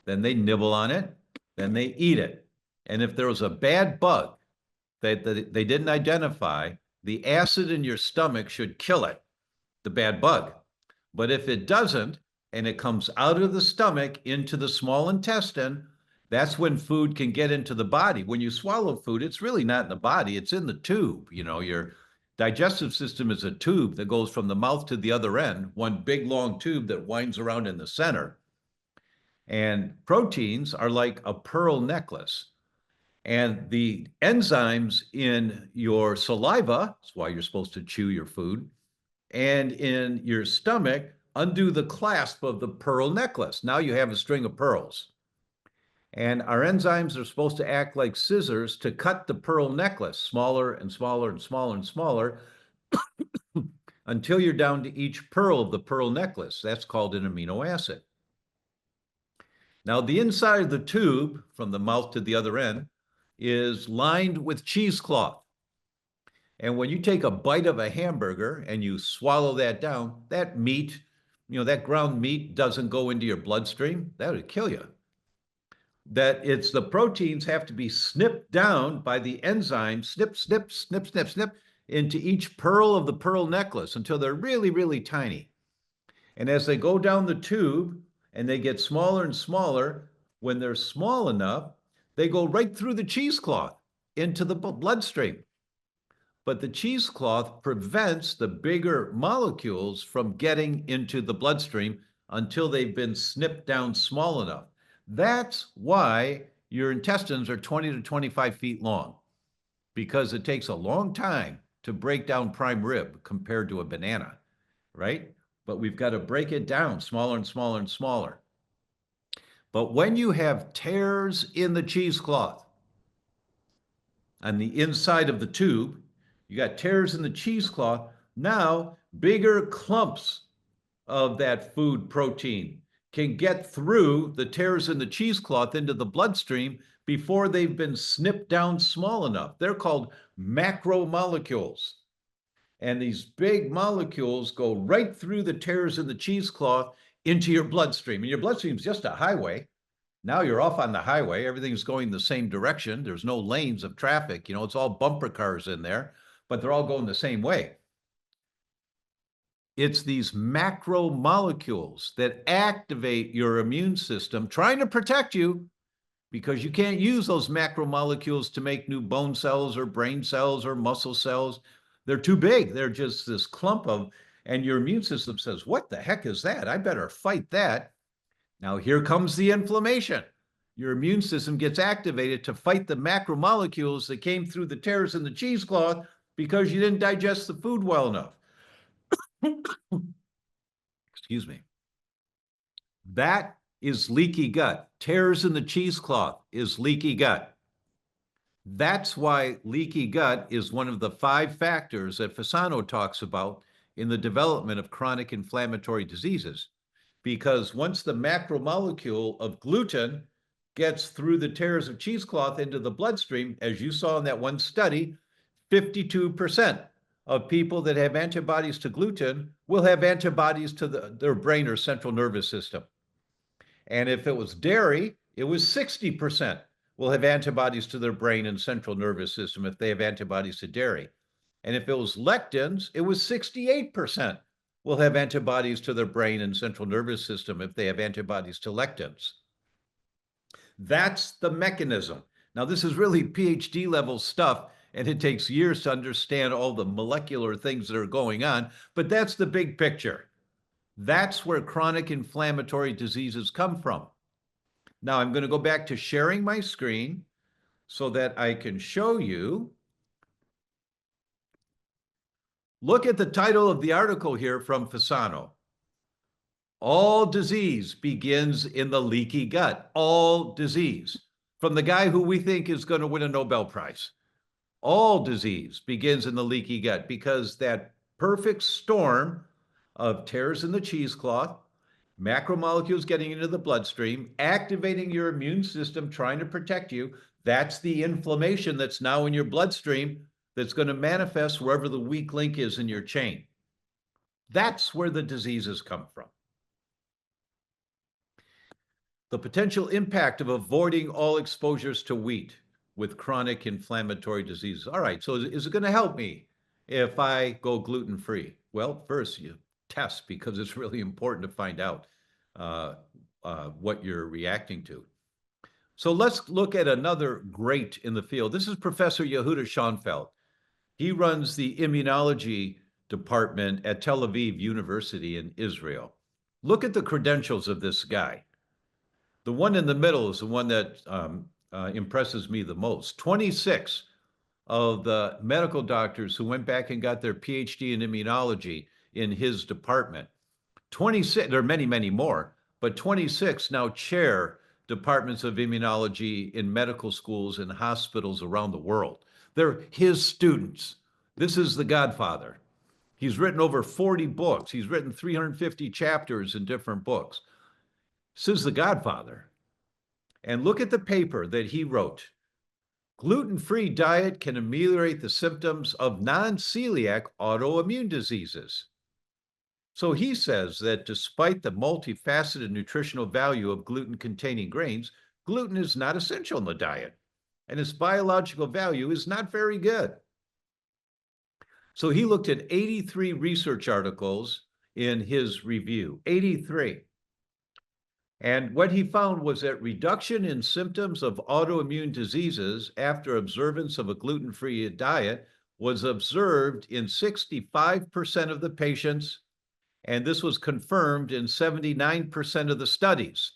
then they nibble on it, then they eat it. And if there was a bad bug that they didn't identify, the acid in your stomach should kill it, the bad bug. But if it doesn't, and it comes out of the stomach into the small intestine, that's when food can get into the body. When you swallow food, it's really not in the body, it's in the tube. You know, your digestive system is a tube that goes from the mouth to the other end, one big long tube that winds around in the center. And proteins are like a pearl necklace. And the enzymes in your saliva, that's why you're supposed to chew your food, and in your stomach undo the clasp of the pearl necklace. Now you have a string of pearls. And our enzymes are supposed to act like scissors to cut the pearl necklace smaller and smaller and smaller and smaller until you're down to each pearl of the pearl necklace. That's called an amino acid. Now, the inside of the tube, from the mouth to the other end, is lined with cheesecloth. And when you take a bite of a hamburger and you swallow that down, that meat, that ground meat doesn't go into your bloodstream. That would kill you. That it's the proteins have to be snipped down by the enzyme, snip, snip, snip, snip, snip, into each pearl of the pearl necklace until they're really, really tiny. And as they go down the tube and they get smaller and smaller, when they're small enough, they go right through the cheesecloth into the bloodstream. But the cheesecloth prevents the bigger molecules from getting into the bloodstream until they've been snipped down small enough. That's why your intestines are 20 to 25 feet long, because it takes a long time to break down prime rib compared to a banana, right? But we've got to break it down smaller and smaller and smaller. But when you have tears in the cheesecloth on the inside of the tube, you got tears in the cheesecloth, now bigger clumps of that food protein can get through the tears in the cheesecloth into the bloodstream before they've been snipped down small enough. They're called macromolecules. And these big molecules go right through the tears in the cheesecloth into your bloodstream. And your bloodstream is just a highway. Now you're off on the highway. Everything's going the same direction. There's no lanes of traffic. It's all bumper cars in there, but they're all going the same way. It's these macromolecules that activate your immune system, trying to protect you, because you can't use those macromolecules to make new bone cells or brain cells or muscle cells. They're too big. They're just this clump of, and your immune system says, what the heck is that? I better fight that. Now here comes the inflammation. Your immune system gets activated to fight the macromolecules that came through the tears in the cheesecloth because you didn't digest the food well enough. Excuse me. That is leaky gut. Tears in the cheesecloth is leaky gut. That's why leaky gut is one of the 5 factors that Fasano talks about in the development of chronic inflammatory diseases. Because once the macromolecule of gluten gets through the tears of cheesecloth into the bloodstream, as you saw in that one study, 52% of people that have antibodies to gluten will have antibodies to their brain or central nervous system. And if it was dairy, it was 60% will have antibodies to their brain and central nervous system if they have antibodies to dairy. And if it was lectins, it was 68% will have antibodies to their brain and central nervous system if they have antibodies to lectins. That's the mechanism. Now, this is really PhD level stuff, and it takes years to understand all the molecular things that are going on, but that's the big picture. That's where chronic inflammatory diseases come from. Now, I'm going to go back to sharing my screen so that I can show you. Look at the title of the article here from Fasano. All disease begins in the leaky gut. All disease. From the guy who we think is going to win a Nobel Prize. All disease begins in the leaky gut because that perfect storm of tears in the cheesecloth, macromolecules getting into the bloodstream, activating your immune system, trying to protect you, that's the inflammation that's now in your bloodstream that's going to manifest wherever the weak link is in your chain. That's where the diseases come from. The potential impact of avoiding all exposures to wheat with chronic inflammatory diseases. All right, so is it going to help me if I go gluten-free? Well, first you test, because it's really important to find out what you're reacting to. So let's look at another great in the field. This is Professor Yehuda Schonfeld. He runs the immunology department at Tel Aviv University in Israel. Look at the credentials of this guy. The one in the middle is the one that impresses me the most. 26 of the medical doctors who went back and got their PhD in immunology in his department. 26, there are many, many more, but 26 now chair departments of immunology in medical schools and hospitals around the world. They're his students. This is the godfather. He's written over 40 books. He's written 350 chapters in different books. This is the godfather. And look at the paper that he wrote. Gluten-free diet can ameliorate the symptoms of non-celiac autoimmune diseases. So he says that despite the multifaceted nutritional value of gluten-containing grains, gluten is not essential in the diet, and its biological value is not very good. So he looked at 83 research articles in his review, 83. And what he found was that reduction in symptoms of autoimmune diseases after observance of a gluten-free diet was observed in 65% of the patients, and this was confirmed in 79% of the studies.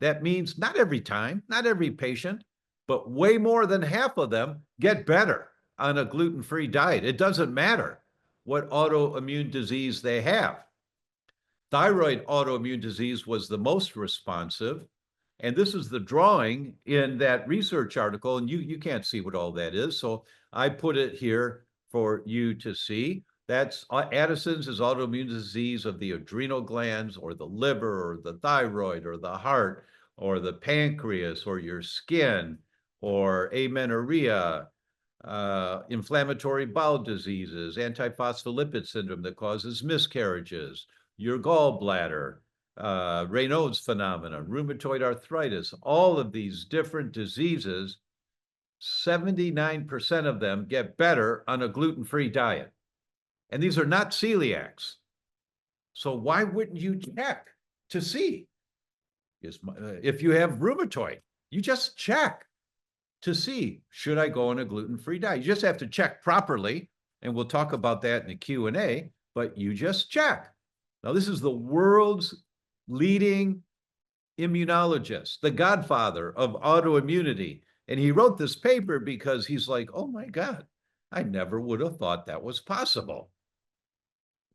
That means not every time, not every patient, but way more than half of them get better on a gluten-free diet. It doesn't matter what autoimmune disease they have. Thyroid autoimmune disease was the most responsive. And this is the drawing in that research article. And you can't see what all that is. So I put it here for you to see. That's Addison's is autoimmune disease of the adrenal glands or the liver or the thyroid or the heart or the pancreas or your skin or amenorrhea, inflammatory bowel diseases, antiphospholipid syndrome that causes miscarriages, your gallbladder, Raynaud's phenomenon, rheumatoid arthritis, all of these different diseases, 79% of them get better on a gluten-free diet. And these are not celiacs. So why wouldn't you check to see? If you have rheumatoid, you just check to see, should I go on a gluten-free diet? You just have to check properly, and we'll talk about that in the Q&A, but you just check. Now, this is the world's leading immunologist, the godfather of autoimmunity. And he wrote this paper because he's like, oh my God, I never would have thought that was possible.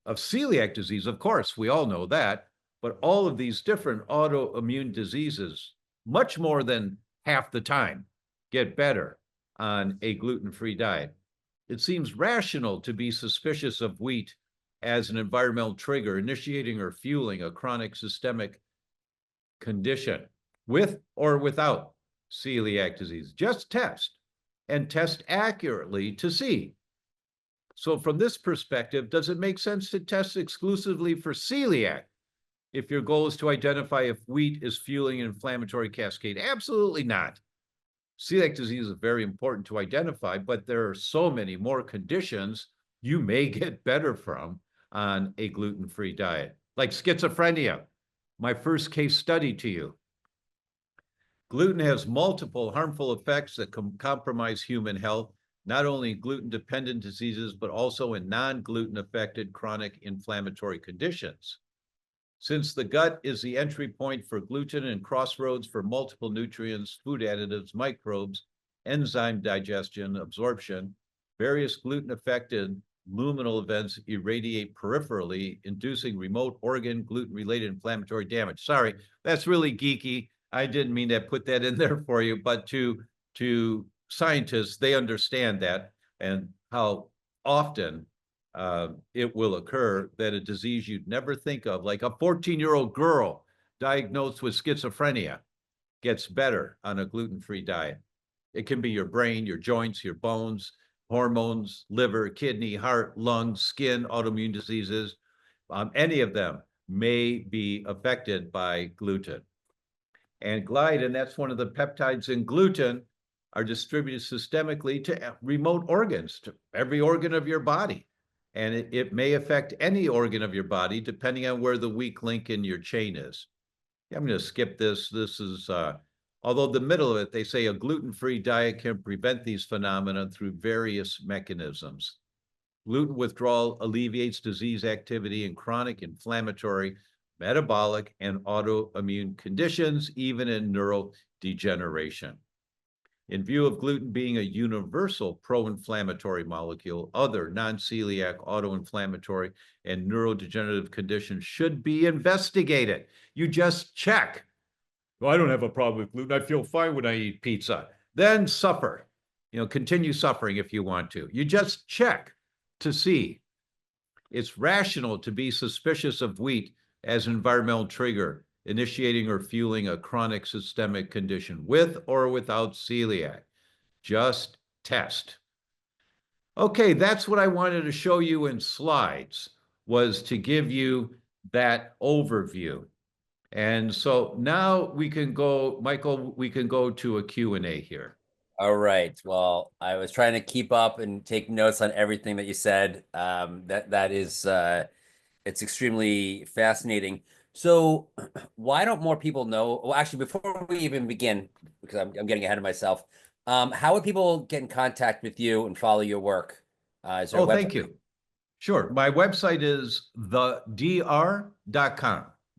Of celiac disease, of course, we all know that, but all of these different autoimmune diseases, much more than half the time, get better on a gluten-free diet. It seems rational to be suspicious of wheat as an environmental trigger, initiating or fueling a chronic systemic condition. with or without celiac disease. Just test and test accurately to see. So from this perspective, does it make sense to test exclusively for celiac if your goal is to identify if wheat is fueling an inflammatory cascade? Absolutely not. Celiac disease is very important to identify, but there are so many more conditions you may get better from on a gluten-free diet, like schizophrenia. My first case study to you. Gluten has multiple harmful effects that compromise human health, not only in gluten-dependent diseases, but also in non-gluten affected chronic inflammatory conditions. Since the gut is the entry point for gluten and crossroads for multiple nutrients, food additives, microbes, enzyme digestion, absorption, various gluten-affected luminal events irradiate peripherally, inducing remote organ gluten-related inflammatory damage. Sorry, that's really geeky. I didn't mean to put that in there for you, but to scientists, they understand that and how often it will occur that a disease you'd never think of, like a 14-year-old girl diagnosed with schizophrenia, gets better on a gluten-free diet. It can be your brain, your joints, your bones, hormones, liver, kidney, heart, lungs, skin, autoimmune diseases. Any of them may be affected by gluten. And gliadin, that's one of the peptides in gluten, are distributed systemically to remote organs, to every organ of your body. And it may affect any organ of your body depending on where the weak link in your chain is. I'm going to skip this. This is, although the middle of it, they say a gluten-free diet can prevent these phenomena through various mechanisms. Gluten withdrawal alleviates disease activity in chronic inflammatory, metabolic, and autoimmune conditions, even in neurodegeneration. In view of gluten being a universal pro-inflammatory molecule, other non-celiac autoinflammatory and neurodegenerative conditions should be investigated. You just check. Well, I don't have a problem with gluten. I feel fine when I eat pizza. Then suffer. Continue suffering if you want to. You just check to see. It's rational to be suspicious of wheat as an environmental trigger, initiating or fueling a chronic systemic condition with or without celiac. Just test. Okay, that's what I wanted to show you in slides, was to give you that overview. And so now we can go, Michael, we can go to a Q&A here. All right. Well, I was trying to keep up and take notes on everything that you said. That is it's extremely fascinating. So why don't more people know? Well, actually, before we even begin, because I'm getting ahead of myself, how would people get in contact with you and follow your work? Is there a website? Thank you. Sure. My website is thedr.com,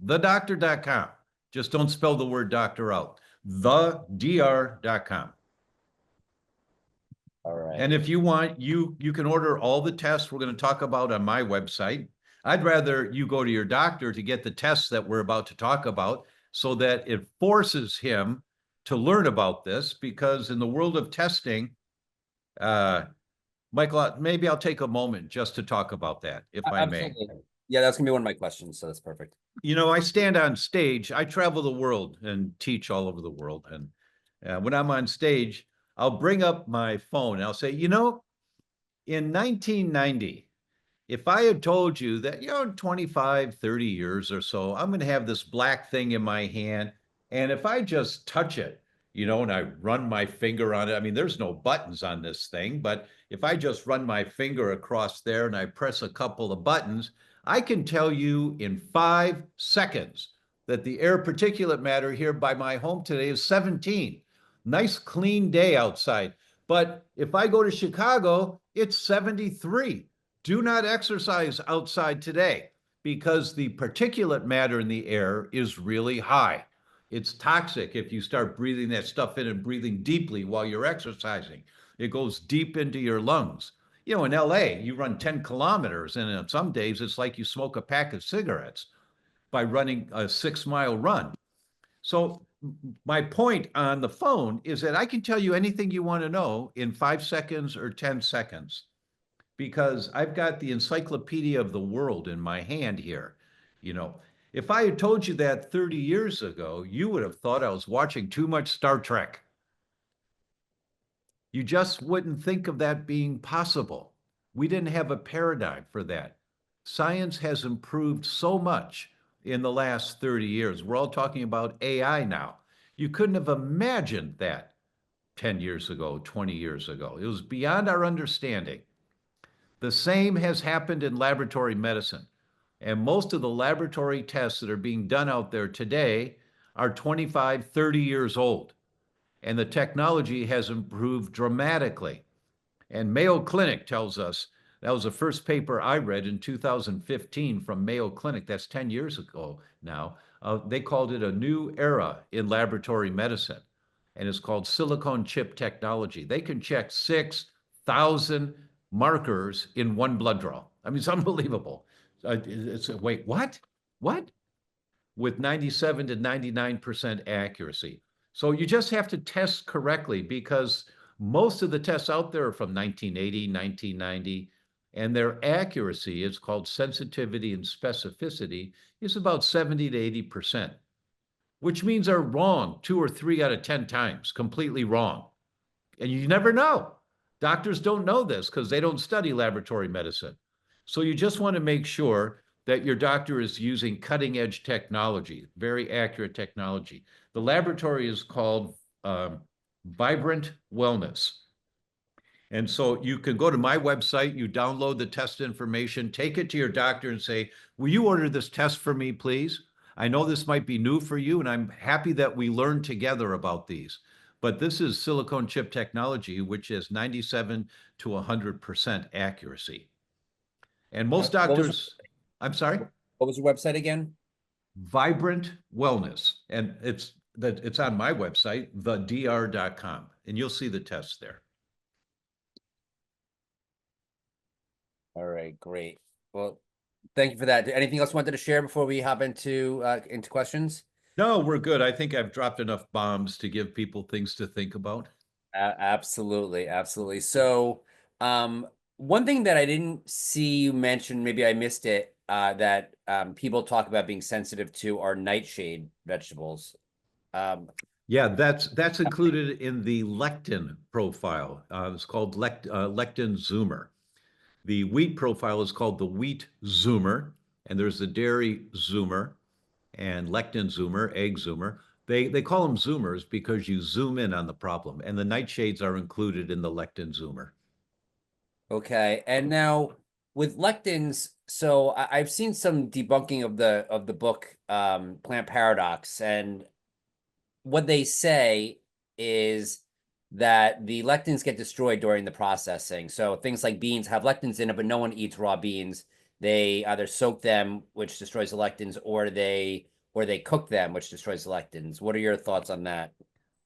thedoctor.com. Just don't spell the word doctor out. Thedr.com. All right. And if you want, you can order all the tests we're going to talk about on my website. I'd rather you go to your doctor to get the tests that we're about to talk about so that it forces him to learn about this, because in the world of testing, Michael, maybe I'll take a moment just to talk about that, if I may. Absolutely. Yeah, that's gonna be one of my questions, so that's perfect. I stand on stage. I travel the world and teach all over the world. And when I'm on stage, I'll bring up my phone and I'll say, in 1990, if I had told you that, in 25, 30 years or so, I'm going to have this black thing in my hand, and if I just touch it, and I run my finger on it, I mean, there's no buttons on this thing, but if I just run my finger across there and I press a couple of buttons, I can tell you in 5 seconds that the air particulate matter here by my home today is 17. Nice clean day outside. But if I go to Chicago, it's 73. Do not exercise outside today because the particulate matter in the air is really high. It's toxic if you start breathing that stuff in and breathing deeply while you're exercising. It goes deep into your lungs. In LA, you run 10 kilometers, and on some days it's like you smoke a pack of cigarettes by running a 6-mile run. So my point on the phone is that I can tell you anything you want to know in 5 seconds or 10 seconds, because I've got the encyclopedia of the world in my hand here, If I had told you that 30 years ago, you would have thought I was watching too much Star Trek. You just wouldn't think of that being possible. We didn't have a paradigm for that. Science has improved so much in the last 30 years. We're all talking about AI now. You couldn't have imagined that 10 years ago, 20 years ago. It was beyond our understanding. The same has happened in laboratory medicine. And most of the laboratory tests that are being done out there today are 25, 30 years old. And the technology has improved dramatically. And Mayo Clinic tells us, that was the first paper I read in 2015 from Mayo Clinic. That's 10 years ago now. They called it a new era in laboratory medicine. And it's called silicone chip technology. They can check 6,000 markers in one blood draw. I mean, it's unbelievable. Wait, what? What? With 97 to 99% accuracy. So you just have to test correctly because most of the tests out there are from 1980, 1990, and their accuracy, it's called sensitivity and specificity, is about 70 to 80%, which means they're wrong 2 or 3 out of 10 times, completely wrong. And you never know. Doctors don't know this because they don't study laboratory medicine. So you just want to make sure that your doctor is using cutting edge technology, very accurate technology. The laboratory is called Vibrant Wellness. And so you can go to my website, you download the test information, take it to your doctor and say, will you order this test for me, please? I know this might be new for you, and I'm happy that we learned together about these. But this is silicone chip technology, which is 97 to 100% accuracy. And most doctors, I'm sorry? What was your website again? Vibrant Wellness. And it's on my website, thedr.com, and you'll see the tests there. All right, great. Well, thank you for that. Anything else you wanted to share before we hop into questions? No, we're good. I think I've dropped enough bombs to give people things to think about. Absolutely, absolutely. So, one thing that I didn't see you mention, maybe I missed it, that people talk about being sensitive to are nightshade vegetables. Yeah, that's included in the lectin profile. It's called lectin zoomer. The wheat profile is called the wheat zoomer, and there's the dairy zoomer and lectin zoomer, egg zoomer. They call them zoomers because you zoom in on the problem, and the nightshades are included in the lectin zoomer. Okay, and now with lectins, so I've seen some debunking of the book Plant Paradox, and what they say is that the lectins get destroyed during the processing. So things like beans have lectins in it, but no one eats raw beans. They either soak them, which destroys the lectins, or they cook them, which destroys the lectins. What are your thoughts on that?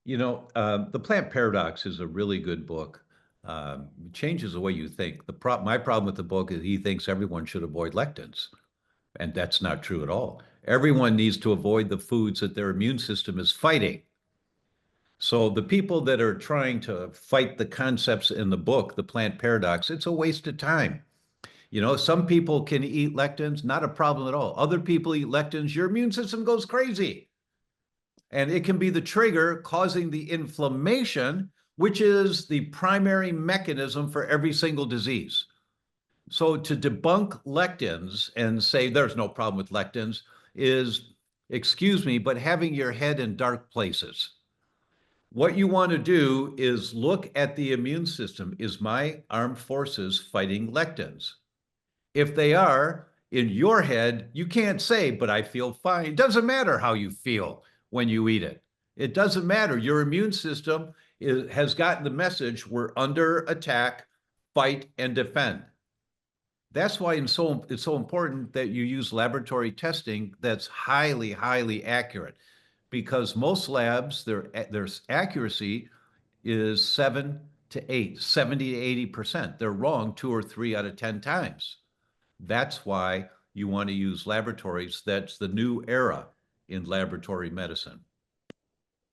You know, The Plant Paradox is a really good book. It changes the way you think. My problem with the book is he thinks everyone should avoid lectins, and that's not true at all. Everyone needs to avoid the foods that their immune system is fighting. So the people that are trying to fight the concepts in the book, The Plant Paradox, it's a waste of time. You know, some people can eat lectins, not a problem at all. Other people eat lectins, your immune system goes crazy. And it can be the trigger causing the inflammation, which is the primary mechanism for every single disease. So to debunk lectins and say there's no problem with lectins is, excuse me, but having your head in dark places. What you want to do is look at the immune system. Is my armed forces fighting lectins? If they are, in your head, you can't say, but I feel fine. It doesn't matter how you feel when you eat it. It doesn't matter. Your immune system has gotten the message, we're under attack, fight and defend. That's why it's so important that you use laboratory testing that's highly, highly accurate, because most labs, their accuracy is 7 to 8, 70 to 80%. They're wrong 2 or 3 out of 10 times. That's why you want to use laboratories. That's the new era in laboratory medicine.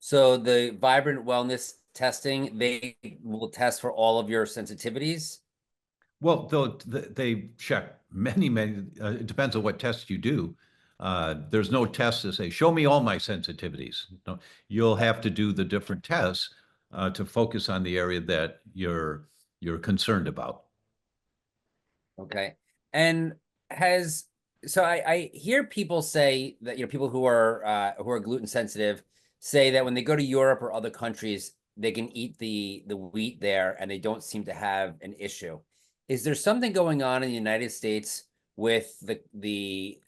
So the Vibrant Wellness testing, they will test for all of your sensitivities. Well, they check many, it depends on what tests you do. There's no test to say, show me all my sensitivities. No, you'll have to do the different tests to focus on the area that you're concerned about. Okay. And has so I hear people say that, people who are gluten sensitive say that when they go to Europe or other countries, they can eat the wheat there and they don't seem to have an issue. Is there something going on in the United States with the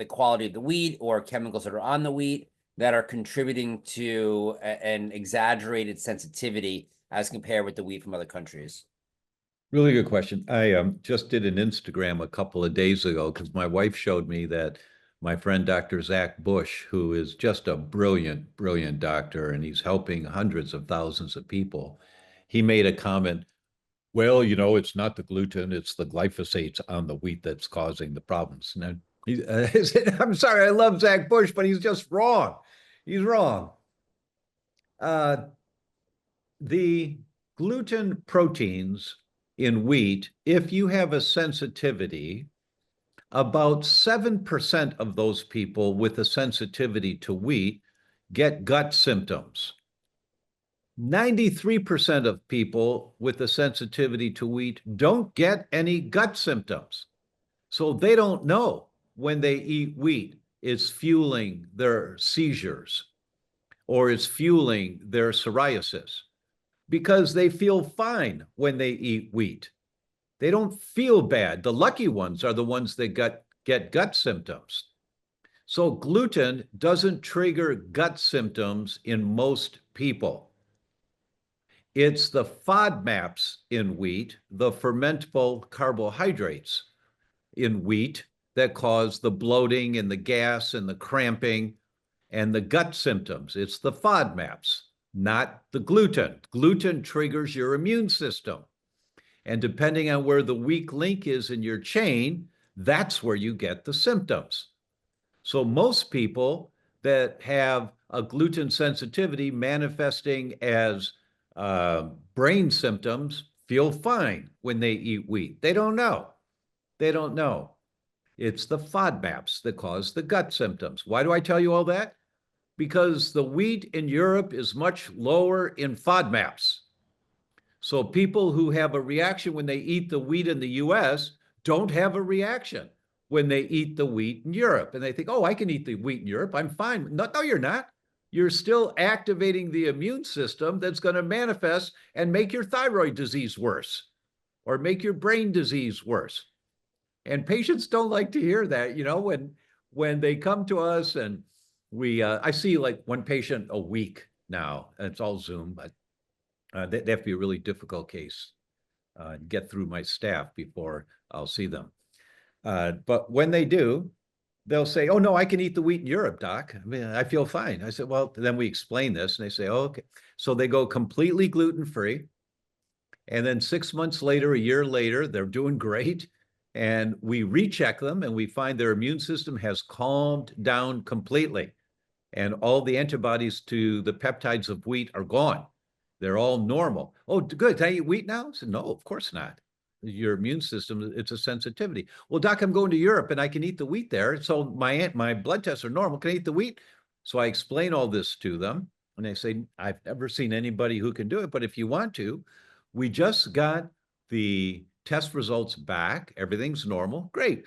quality of the wheat or chemicals that are on the wheat that are contributing to an exaggerated sensitivity as compared with the wheat from other countries? Really good question. I just did an Instagram a couple of days ago because my wife showed me that my friend Dr. Zach Bush, who is just a brilliant, brilliant doctor, and he's helping hundreds of thousands of people, he made a comment, well, it's not the gluten, it's the glyphosates on the wheat that's causing the problems. And I'm sorry, I love Zach Bush, but he's just wrong. He's wrong. The gluten proteins in wheat, if you have a sensitivity, about 7% of those people with a sensitivity to wheat get gut symptoms. 93% of people with a sensitivity to wheat don't get any gut symptoms. So they don't know when they eat wheat it's fueling their seizures or it's fueling their psoriasis because they feel fine when they eat wheat. They don't feel bad. The lucky ones are the ones that get gut symptoms. So gluten doesn't trigger gut symptoms in most people. It's the FODMAPs in wheat, the fermentable carbohydrates in wheat, that cause the bloating and the gas and the cramping and the gut symptoms. It's the FODMAPs, not the gluten. Gluten triggers your immune system. And depending on where the weak link is in your chain, that's where you get the symptoms. So most people that have a gluten sensitivity manifesting as brain symptoms feel fine when they eat wheat. They don't know. They don't know. It's the FODMAPs that cause the gut symptoms. Why do I tell you all that? Because the wheat in Europe is much lower in FODMAPs. So people who have a reaction when they eat the wheat in the US don't have a reaction when they eat the wheat in Europe. And they think, oh, I can eat the wheat in Europe. I'm fine. No, you're not. You're still activating the immune system that's going to manifest and make your thyroid disease worse or make your brain disease worse. And patients don't like to hear that, when they come to us and I see like one patient a week now, and it's all Zoom, but they have to be a really difficult case, get through my staff before I'll see them. But when they do, they'll say, oh, no, I can eat the wheat in Europe, doc. I mean, I feel fine. I said, well, then we explain this and they say, oh, okay. So they go completely gluten-free. And then 6 months later, a year later, they're doing great. And we recheck them and we find their immune system has calmed down completely. And all the antibodies to the peptides of wheat are gone. They're all normal. Oh, good. Can I eat wheat now? I said, no, of course not. Your immune system, it's a sensitivity. Well, doc, I'm going to Europe and I can eat the wheat there. So my blood tests are normal. Can I eat the wheat? So I explain all this to them. And they say, I've never seen anybody who can do it, but if you want to, we just got the test results back. Everything's normal. Great.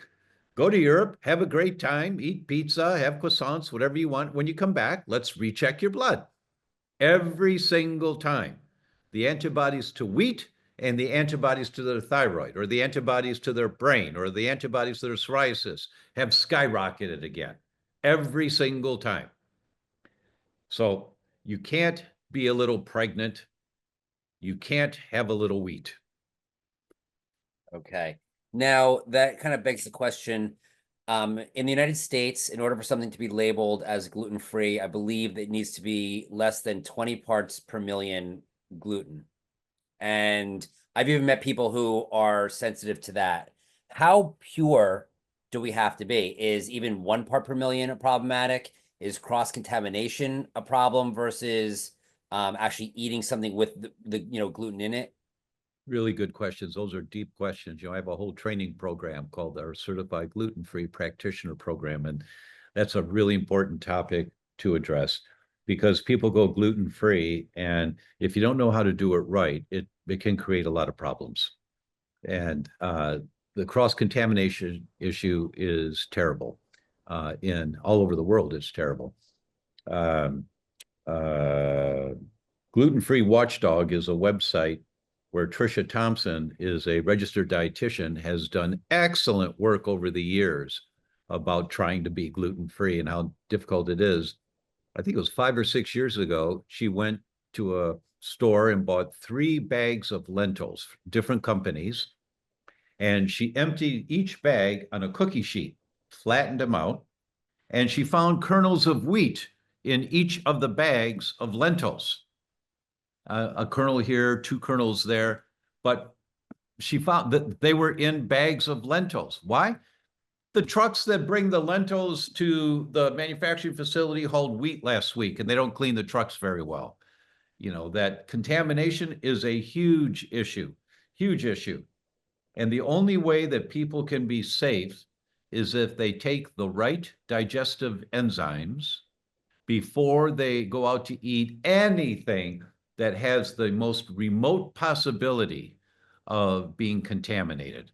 Go to Europe, have a great time, eat pizza, have croissants, whatever you want. When you come back, let's recheck your blood. Every single time, the antibodies to wheat and the antibodies to their thyroid or the antibodies to their brain or the antibodies to their psoriasis have skyrocketed again. Every single time. So you can't be a little pregnant. You can't have a little wheat. Okay. Now that kind of begs the question, in the United States, in order for something to be labeled as gluten-free, I believe that it needs to be less than 20 parts per million gluten. And I've even met people who are sensitive to that. How pure do we have to be? Is even 1 part per million problematic? Is cross-contamination a problem versus actually eating something with the gluten in it? Really good questions. Those are deep questions. I have a whole training program called our Certified Gluten-Free Practitioner Program. And That's a really important topic to address because people go gluten-free, and if you don't know how to do it right, it can create a lot of problems. And the cross-contamination issue is terrible. In all over the world, it's terrible. Um, uh, Gluten-Free Watchdog is a website where Tricia Thompson is a registered dietitian, has done excellent work over the years about trying to be gluten-free and how difficult it is. I think it was 5 or 6 years ago, she went to a store and bought 3 bags of lentils, different companies, and she emptied each bag on a cookie sheet, flattened them out, and she found kernels of wheat in each of the bags of lentils. A kernel here, 2 kernels there, but she found that they were in bags of lentils. Why? The trucks that bring the lentils to the manufacturing facility hauled wheat last week, and they don't clean the trucks very well. You know, that contamination is a huge issue, huge issue. And the only way that people can be safe is if they take the right digestive enzymes before they go out to eat anything that has the most remote possibility of being contaminated.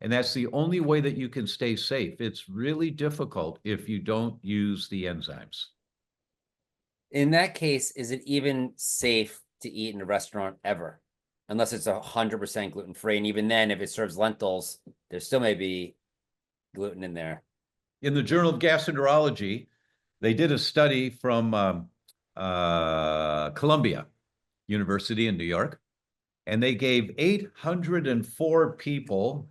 And that's the only way that you can stay safe. It's really difficult if you don't use the enzymes. In that case, is it even safe to eat in a restaurant ever? Unless it's 100% gluten-free. And even then, if it serves lentils, there still may be gluten in there. In the Journal of Gastroenterology, they did a study from Columbia University in New York, and they gave 804 people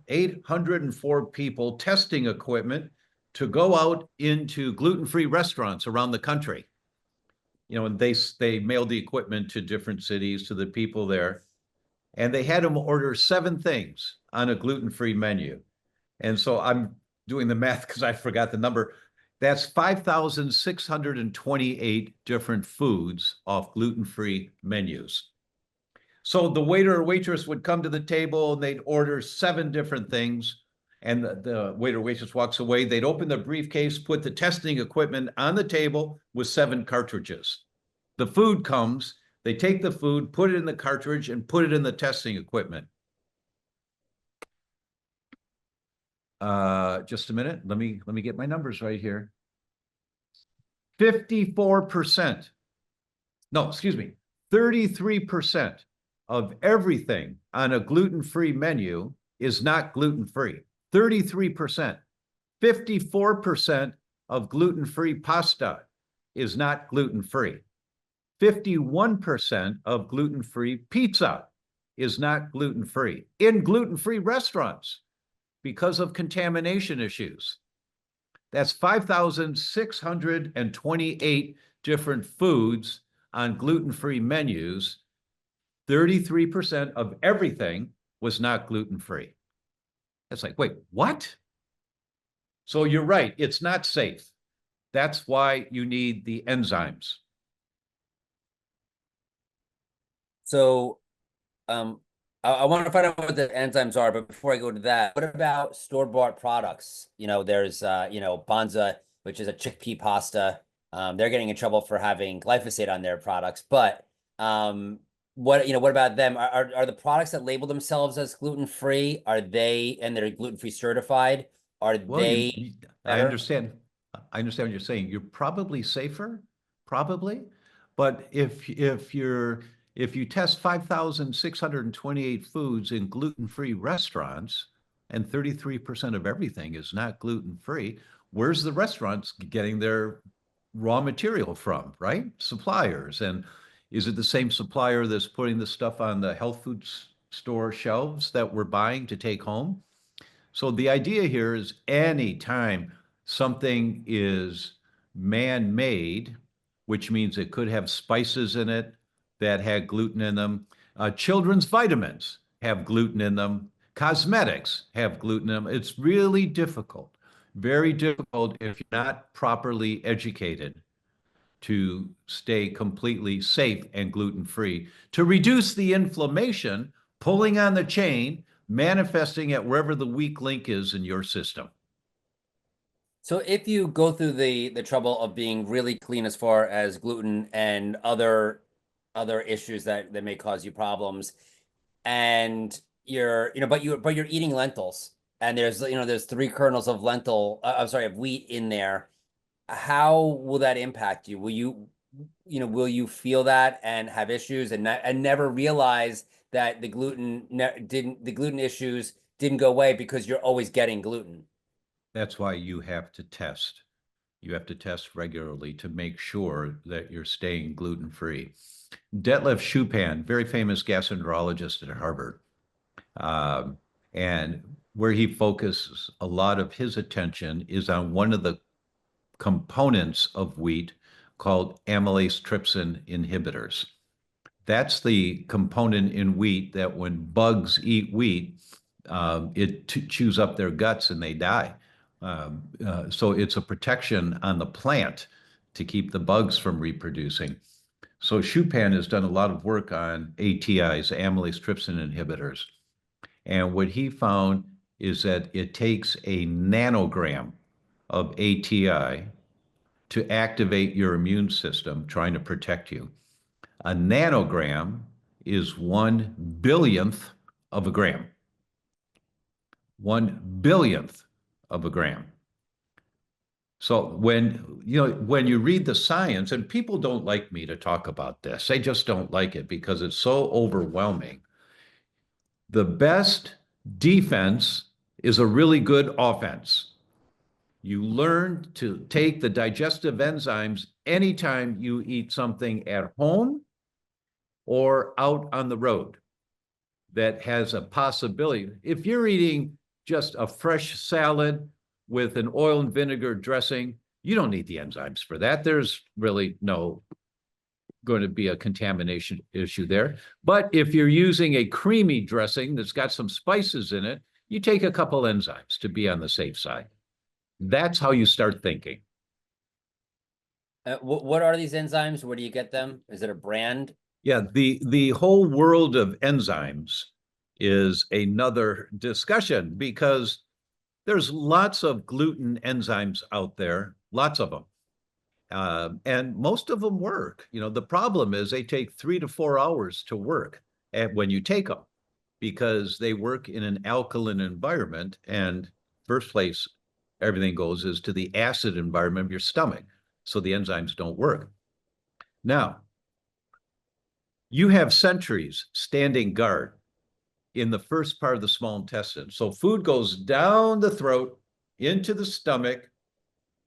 testing equipment to go out into gluten-free restaurants around the country. You know, and they mailed the equipment to different cities to the people there, and they had them order 7 things on a gluten-free menu. And so I'm doing the math because I forgot the number. That's 5,628 different foods off gluten-free menus. So the waiter or waitress would come to the table and they'd order 7 different things. And the waiter or waitress walks away. They'd open the briefcase, put the testing equipment on the table with 7 cartridges. The food comes, they take the food, put it in the cartridge, and put it in the testing equipment. Just a minute. Let me get my numbers right here. 54%. No, excuse me. 33% of everything on a gluten-free menu is not gluten-free. 33%. 54% of gluten-free pasta is not gluten-free. 51% of gluten-free pizza is not gluten-free in gluten-free restaurants because of contamination issues. That's 5,628 different foods on gluten-free menus. 33% of everything was not gluten-free. It's like, wait, what? So you're right, it's not safe. That's why you need the enzymes. So I want to find out what the enzymes are, but before I go to that, what about store-bought products? You know, there's Banza, which is a chickpea pasta. They're getting in trouble for having glyphosate on their products, but what about them? Are the products that label themselves as gluten-free, are they, and they're gluten-free certified, are Well, they I better? understand. I understand what you're saying. You're probably safer, probably, but if you test 5,628 foods in gluten-free restaurants and 33% of everything is not gluten-free, where's the restaurants getting their raw material from, right? Suppliers. And is it the same supplier that's putting the stuff on the health food store shelves that we're buying to take home? So the idea here is anytime something is man-made, which means it could have spices in it that had gluten in them. Children's vitamins have gluten in them. Cosmetics have gluten in them. It's really difficult, very difficult if you're not properly educated to stay completely safe and gluten-free, to reduce the inflammation, pulling on the chain, manifesting at wherever the weak link is in your system. So if you go through the trouble of being really clean as far as gluten and other issues that may cause you problems, and you're eating lentils, and there's three kernels of I'm sorry, of wheat in there. How will that impact you? Will you feel that and have issues and never realize that the gluten issues didn't go away because you're always getting gluten? That's why you have to test. You have to test regularly to make sure that you're staying gluten-free. Detlef Schupan, very famous gastroenterologist at Harvard, um, and where he focuses a lot of his attention is on one of the components of wheat called amylase trypsin inhibitors. That's the component in wheat that when bugs eat wheat, it chews up their guts and they die. So it's a protection on the plant to keep the bugs from reproducing. So Schupan has done a lot of work on ATIs, amylase trypsin inhibitors. And what he found is that it takes a nanogram of ATI to activate your immune system, trying to protect you. A nanogram is 1/1000th of a gram. 1/100000th of a gram. So when you read the science, and people don't like me to talk about this, they just don't like it because it's so overwhelming. The best defense is a really good offense. You learn to take the digestive enzymes anytime you eat something at home or out on the road that has a possibility. If you're eating just a fresh salad with an oil and vinegar dressing, you don't need the enzymes for that. There's really no going to be a contamination issue there. But if you're using a creamy dressing that's got some spices in it, you take a couple enzymes to be on the safe side. That's how you start thinking. What are these enzymes? Where do you get them? Is it a brand? Yeah, the whole world of enzymes is another discussion because there's lots of gluten enzymes out there, lots of them. And most of them work. The problem is they take 3 to 4 hours to work when you take them because they work in an alkaline environment. And first place everything goes is to the acid environment of your stomach. So the enzymes don't work. Now, you have sentries standing guard in the first part of the small intestine. So food goes down the throat into the stomach.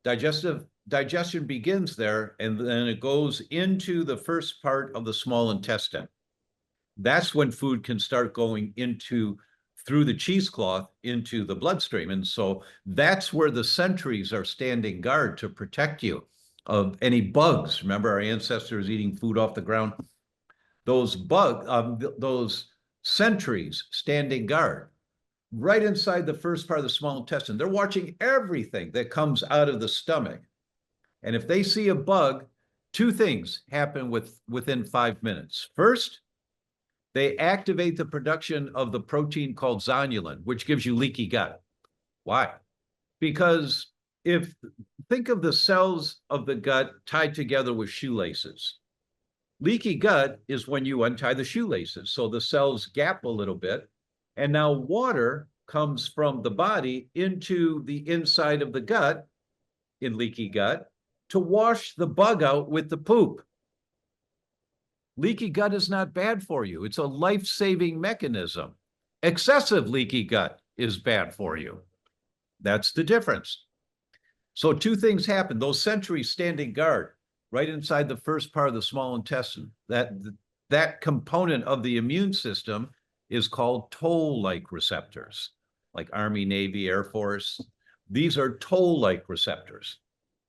Digestion begins there, and then it goes into the first part of the small intestine. That's when food can start going through the cheesecloth into the bloodstream. And so that's where the sentries are standing guard to protect you of any bugs. Remember our ancestors eating food off the ground? Those sentries standing guard right inside the first part of the small intestine. They're watching everything that comes out of the stomach. And if they see a bug, two things happen within 5 minutes. First, they activate the production of the protein called zonulin, which gives you leaky gut. Why? Because think of the cells of the gut tied together with shoelaces. Leaky gut is when you untie the shoelaces. So the cells gap a little bit. And now water comes from the body into the inside of the gut in leaky gut to wash the bug out with the poop. Leaky gut is not bad for you. It's a life-saving mechanism. Excessive leaky gut is bad for you. That's the difference. So two things happen. Those sentries standing guard right inside the first part of the small intestine. That component of the immune system is called toll-like receptors, like Army, Navy, Air Force. These are toll-like receptors.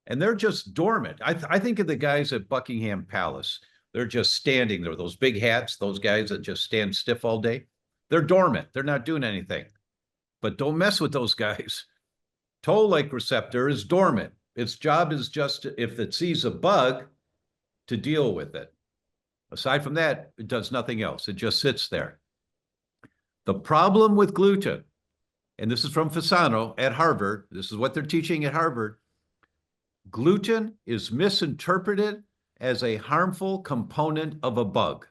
And they're just dormant. I think of the guys at Buckingham Palace. They're just standing there, those big hats, those guys that just stand stiff all day. They're dormant. They're not doing anything. But don't mess with those guys. Toll-like receptor is dormant. Its job is just, if it sees a bug, to deal with it. Aside from that, it does nothing else. It just sits there. The problem with gluten, and this is from Fasano at Harvard, this is what they're teaching at Harvard, Gluten is misinterpreted as a harmful component of a bug.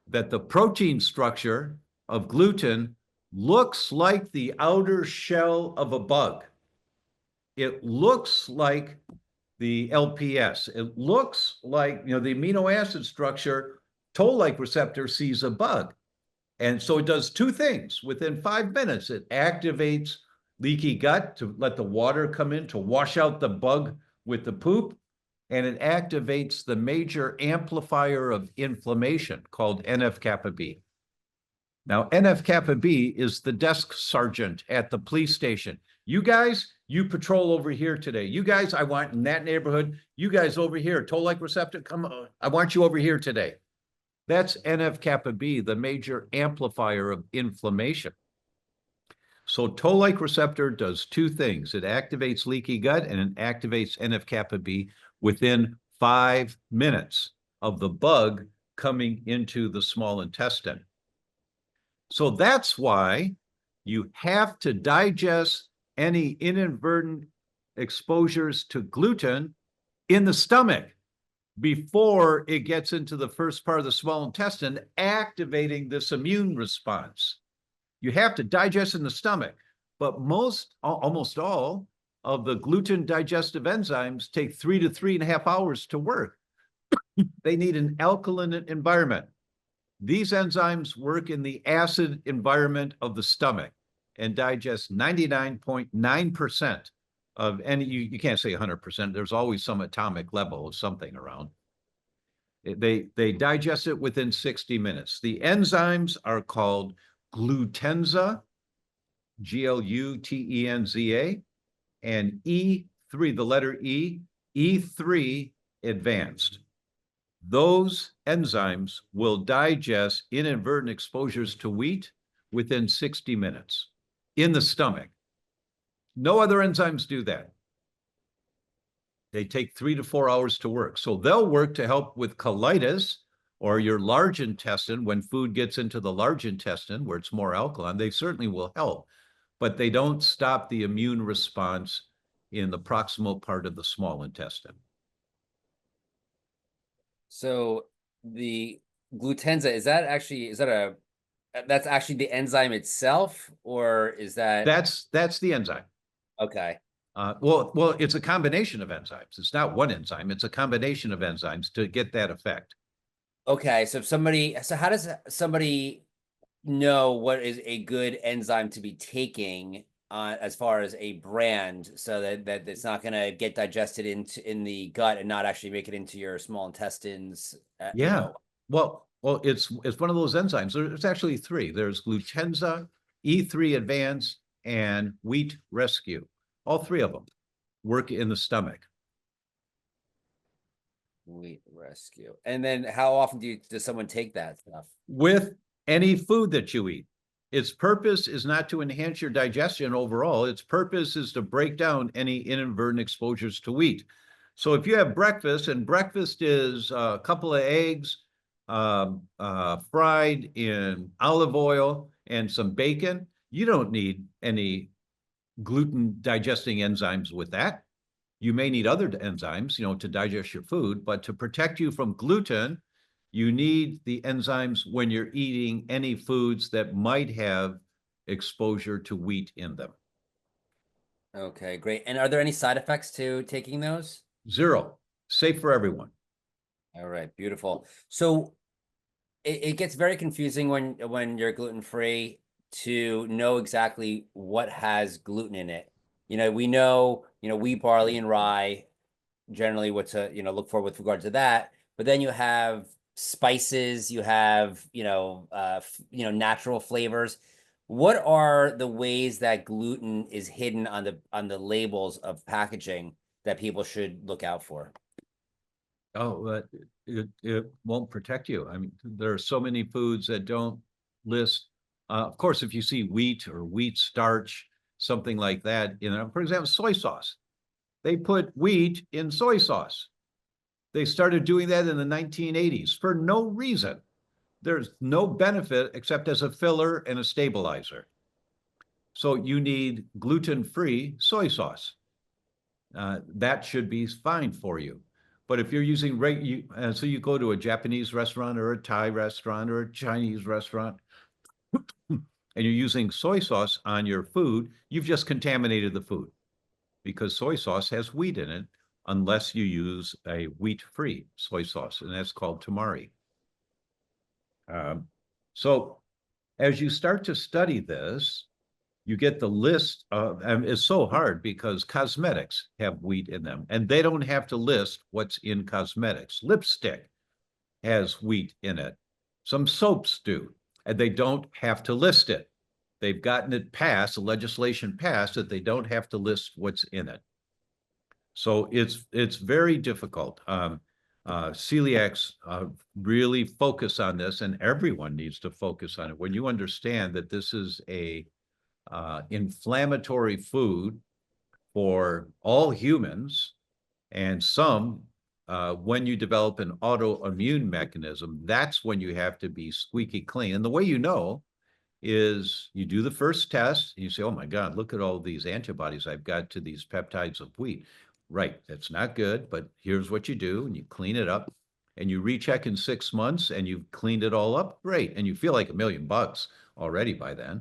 That the protein structure of gluten looks like the outer shell of a bug. It looks like the LPS. It looks like, the amino acid structure, toll-like receptor sees a bug. And so it does two things. Within 5 minutes, it activates leaky gut to let the water come in to wash out the bug with the poop. And it activates the major amplifier of inflammation called NF-kappa B. Now, NF-kappa B is the desk sergeant at the police station. You guys, you patrol over here today. You guys, I want in that neighborhood. You guys over here, toll-like receptor, come on. I want you over here today. That's NF-kappa B, the major amplifier of inflammation. So toll-like receptor does two things. It activates leaky gut and it activates NF-kappa B within 5 minutes of the bug coming into the small intestine. So that's why you have to digest any inadvertent exposures to gluten in the stomach before it gets into the first part of the small intestine, activating this immune response. You have to digest in the stomach, but almost all of the gluten digestive enzymes take 3 to 3.5 hours to work. They need an alkaline environment. These enzymes work in the acid environment of the stomach and digest 99.9% of any, you can't say 100%, there's always some atomic level of something around. They digest it within 60 minutes. The enzymes are called glutenza, Glutenza, and E3, the letter E, E3 advanced. Those enzymes will digest inadvertent exposures to wheat within 60 minutes in the stomach. No other enzymes do that. They take 3 to 4 hours to work. So they'll work to help with colitis or your large intestine. When food gets into the large intestine where it's more alkaline, they certainly will help, but they don't stop the immune response in the proximal part of the small intestine. So the glutenza, that's actually the enzyme itself, or is that? That's the enzyme. Okay. Well, it's a combination of enzymes. It's not one enzyme. It's a combination of enzymes to get that effect. Okay. So how does somebody know what is a good enzyme to be taking as far as a brand, so that it's not going to get digested in the gut and not actually make it into your small intestines? Yeah. Well, it's one of those enzymes. There's actually three. There's glutenza, E3 advanced, and wheat rescue. All three of them work in the stomach. Wheat rescue. And then how often does someone take that stuff? With any food that you eat. Its purpose is not to enhance your digestion overall. Its purpose is to break down any inadvertent exposures to wheat. So if you have breakfast, and breakfast is a couple of eggs fried in olive oil and some bacon, you don't need any gluten digesting enzymes with that. You may need other enzymes, to digest your food, but to protect you from gluten, you need the enzymes when you're eating any foods that might have exposure to wheat in them. Okay, great. And are there any side effects to taking those? Zero. Safe for everyone. All right, beautiful. So it gets very confusing when you're gluten-free to know exactly what has gluten in it. We know, wheat, barley, and rye, generally what to, look for with regard to that. But then you have spices, you have, natural flavors. What are the ways that gluten is hidden on the labels of packaging that people should look out for? Oh, it won't protect you. I mean, there are so many foods that don't list. Of course, if you see wheat or wheat starch, something like that, for example, soy sauce, they put wheat in soy sauce. They started doing that in the 1980s for no reason. There's no benefit except as a filler and a stabilizer. So you need gluten-free soy sauce. that should be fine for you. But if you're using so you go to a Japanese restaurant or a Thai restaurant or a Chinese restaurant, and you're using soy sauce on your food, you've just contaminated the food because soy sauce has wheat in it, unless you use a wheat-free soy sauce, and that's called tamari. So as you start to study this, you get the list of, and it's so hard because cosmetics have wheat in them, and they don't have to list what's in cosmetics. Lipstick has wheat in it. Some soaps do, and they don't have to list it. They've gotten it passed, the legislation passed, that they don't have to list what's in it. So it's very difficult. Celiacs really focus on this, and everyone needs to focus on it. When you understand that this is a inflammatory food for all humans, and some, when you develop an autoimmune mechanism, that's when you have to be squeaky clean. And the way you know is you do the first test, and you say, oh my God, look at all these antibodies I've got to these peptides of wheat. Right, that's not good, but here's what you do, and you clean it up, and you recheck in 6 months, and you've cleaned it all up, great, and you feel like $1 million already by then.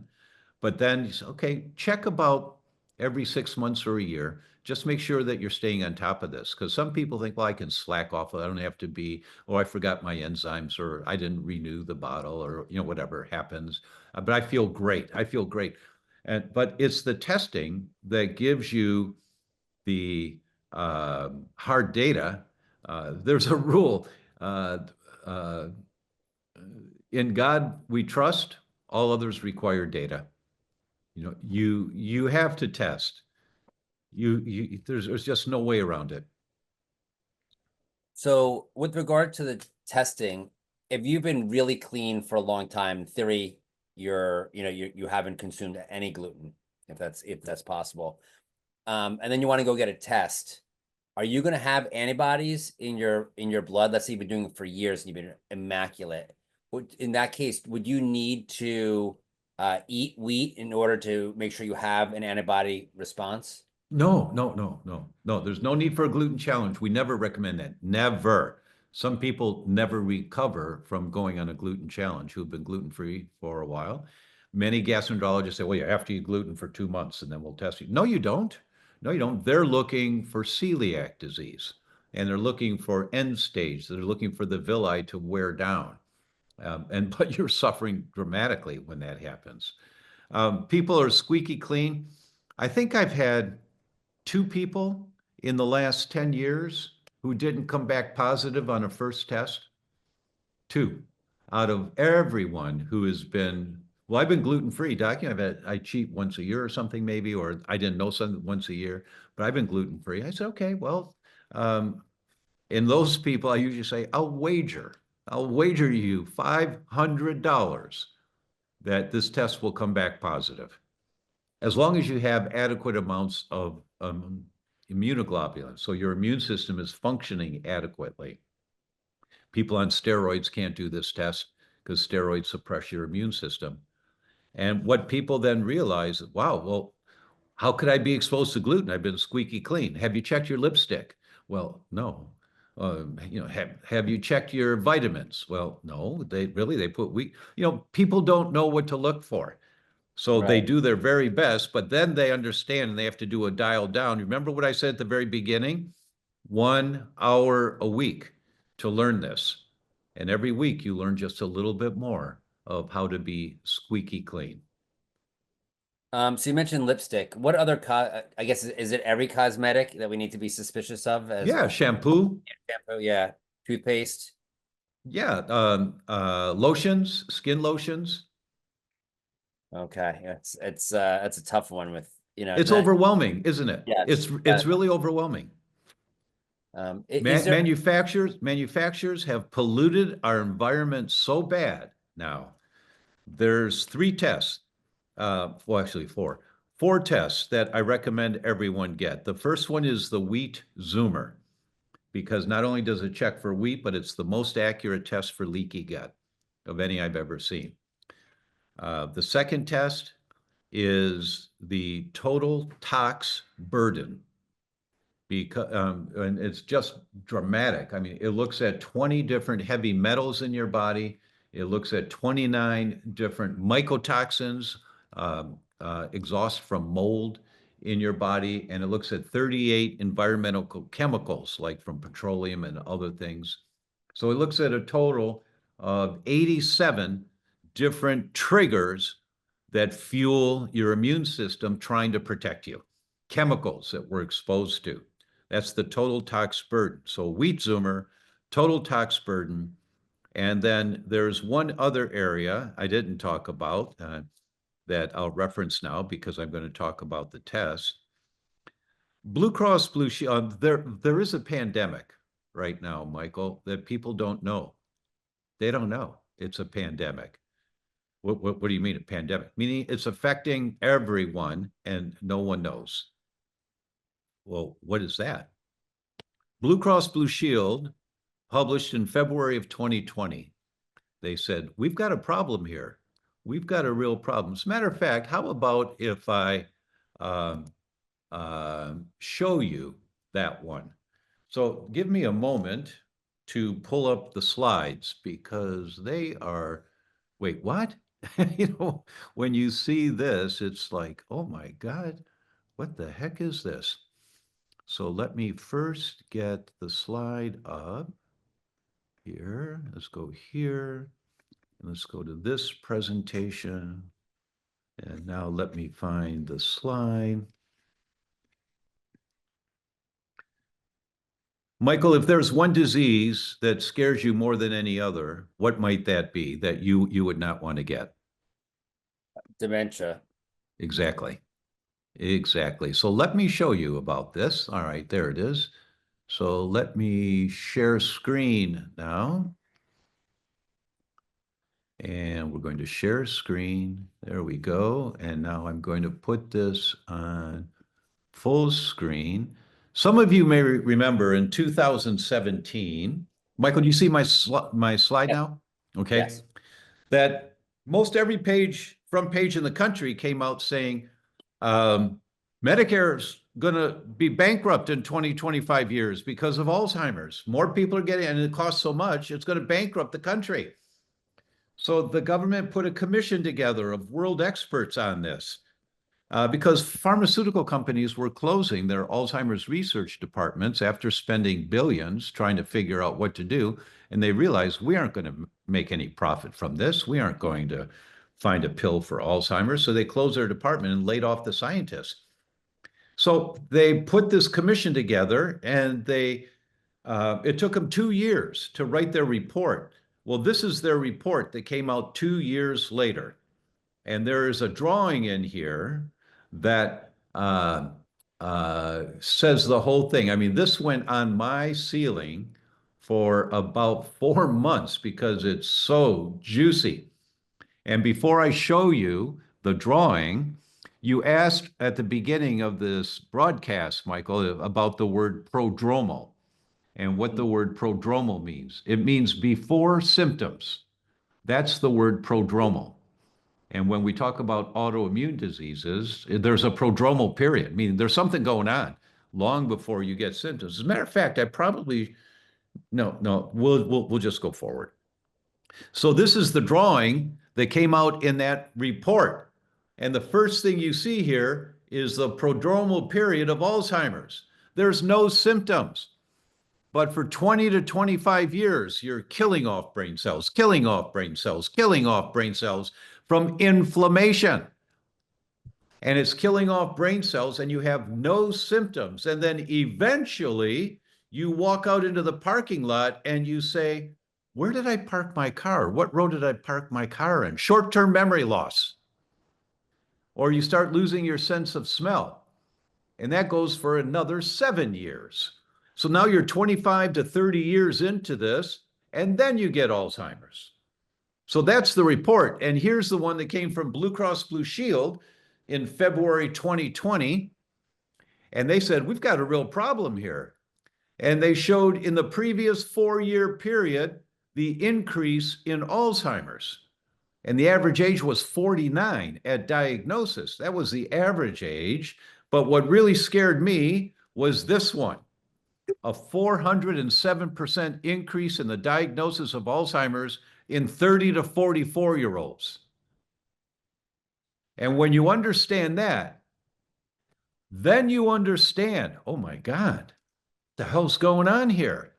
But then you say, okay, check about every 6 months or a year. Just make sure that you're staying on top of this. Because some people think, well, I can slack off. I don't have to be, oh, I forgot my enzymes, or I didn't renew the bottle, or whatever happens. But I feel great. I feel great. But it's the testing that gives you the hard data. There's a rule. Uh, in God we trust, all others require data. You have to test. There's just no way around it. So with regard to the testing, if you've been really clean for a long time, in theory, you haven't consumed any gluten, if that's possible. And then you want to go get a test. Are you going to have antibodies in your blood? Let's say you've been doing it for years and you've been immaculate. In that case, would you need to eat wheat in order to make sure you have an antibody response? No, no, no, no, no. There's no need for a gluten challenge. We never recommend that. Never. Some people never recover from going on a gluten challenge who've been gluten-free for a while. Many gastroenterologists say, well, you have to eat gluten for 2 months and then we'll test you. No, you don't. No, you don't. They're looking for celiac disease, and they're looking for end stage. They're looking for the villi to wear down. But you're suffering dramatically when that happens. People are squeaky clean. I think I've had 2 people in the last 10 years who didn't come back positive on a first test. 2 out of everyone who has been, well, I've been gluten-free, Doc. I cheat once a year or something maybe, or I didn't know something once a year, but I've been gluten-free. I said, okay, well, in those people, I usually say, I'll wager you $500 that this test will come back positive, as long as you have adequate amounts of immunoglobulin, so your immune system is functioning adequately. People on steroids can't do this test because steroids suppress your immune system. And what people then realize, wow, well, how could I be exposed to gluten? I've been squeaky clean. Have you checked your lipstick? Well, no. Have you checked your vitamins? Well, no. They put wheat. People don't know what to look for. So they Right. do their very best, but then they understand and they have to do a dial down. Remember what I said at the very beginning? 1 hour a week to learn this. And every week you learn just a little bit more of how to be squeaky clean. So you mentioned lipstick. What other I guess is it every cosmetic that we need to be suspicious of as Yeah, shampoo. shampoo? Yeah, toothpaste. Yeah, lotions, skin lotions. Okay, it's a tough one with It's that. overwhelming, isn't it? Yes. It's really overwhelming. Is there? Manufacturers have polluted our environment so bad now. There's 3 tests, well, actually 4. 4 tests that I recommend everyone get. The first one is the wheat zoomer, because not only does it check for wheat, but it's the most accurate test for leaky gut of any I've ever seen. The second test is the total tox burden, because and it's just dramatic. I mean, it looks at 20 different heavy metals in your body. It looks at 29 different mycotoxins, exhaust from mold in your body, and it looks at 38 environmental chemicals like from petroleum and other things. So it looks at a total of 87 different triggers that fuel your immune system trying to protect you, chemicals that we're exposed to. That's the total tox burden. So wheat zoomer, total tox burden. And then there's one other area I didn't talk about that I'll reference now because I'm going to talk about the test. Blue Cross Blue Shield, there is a pandemic right now, Michael, that people don't know. They don't know it's a pandemic. What do you mean a pandemic? Meaning it's affecting everyone and no one knows. Well, what is that? Blue Cross Blue Shield published in February of 2020. They said, we've got a problem here. We've got a real problem. As a matter of fact, how about if I show you that one? So give me a moment to pull up the slides because they are, wait, what? You know, when you see this, it's like, oh my God, what the heck is this? So let me first get the slide up here. Let's go here. And let's go to this presentation. And now let me find the slide. Michael, if there's one disease that scares you more than any other, what might that be that you would not want to get? Dementia. Exactly. Exactly. So let me show you about this. All right, there it is. So let me share screen now. And we're going to share screen. There we go. And now I'm going to put this on full screen. Some of you may remember in 2017, Michael, do you see my slide Yep. now? Okay. Yes. That most every front page in the country came out saying Medicare's going to be bankrupt in 20, 25 years because of Alzheimer's. More people are getting, and it costs so much, it's going to bankrupt the country. So the government put a commission together of world experts on this because pharmaceutical companies were closing their Alzheimer's research departments after spending billions trying to figure out what to do. And they realized we aren't going to make any profit from this. We aren't going to find a pill for Alzheimer's. So they closed their department and laid off the scientists. So they put this commission together and it took them 2 years to write their report. Well, this is their report that came out 2 years later. And there is a drawing in here that says the whole thing. I mean, this went on my ceiling for about 4 months because it's so juicy. And before I show you the drawing, you asked at the beginning of this broadcast, Michael, about the word prodromal and what the word prodromal means. It means before symptoms. That's the word prodromal. And when we talk about autoimmune diseases, there's a prodromal period, meaning there's something going on long before you get symptoms. As a matter of fact, we'll just go forward. So this is the drawing that came out in that report. And the first thing you see here is the prodromal period of Alzheimer's. There's no symptoms. But for 20 to 25 years, you're killing off brain cells, killing off brain cells, killing off brain cells from inflammation. And it's killing off brain cells and you have no symptoms. And then eventually you walk out into the parking lot and you say, where did I park my car? What road did I park my car in? Short-term memory loss. Or you start losing your sense of smell. And that goes for another 7 years. So now you're 25 to 30 years into this, and then you get Alzheimer's. So that's the report. And here's the one that came from Blue Cross Blue Shield in February 2020. And they said, we've got a real problem here. And they showed in the previous 4-year period, the increase in Alzheimer's. And the average age was 49 at diagnosis. That was the average age. But what really scared me was this one, a 407% increase in the diagnosis of Alzheimer's in 30 to 44-year-olds. And when you understand that, then you understand, oh my God, what the hell's going on here?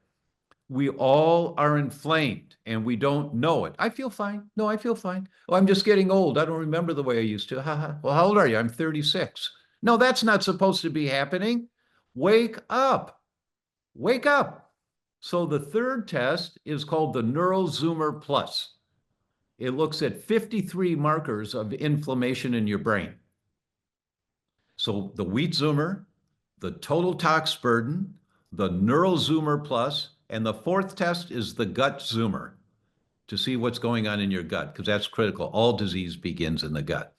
We all are inflamed and we don't know it. I feel fine. No, I feel fine. Oh, I'm just getting old. I don't remember the way I used to. Well, how old are you? I'm 36. No, that's not supposed to be happening. Wake up. Wake up. So the third test is called the NeuroZoomer Plus. It looks at 53 markers of inflammation in your brain. So the wheat zoomer, the total tox burden, the NeuroZoomer Plus, and the fourth test is the gut zoomer to see what's going on in your gut, because that's critical. All disease begins in the gut.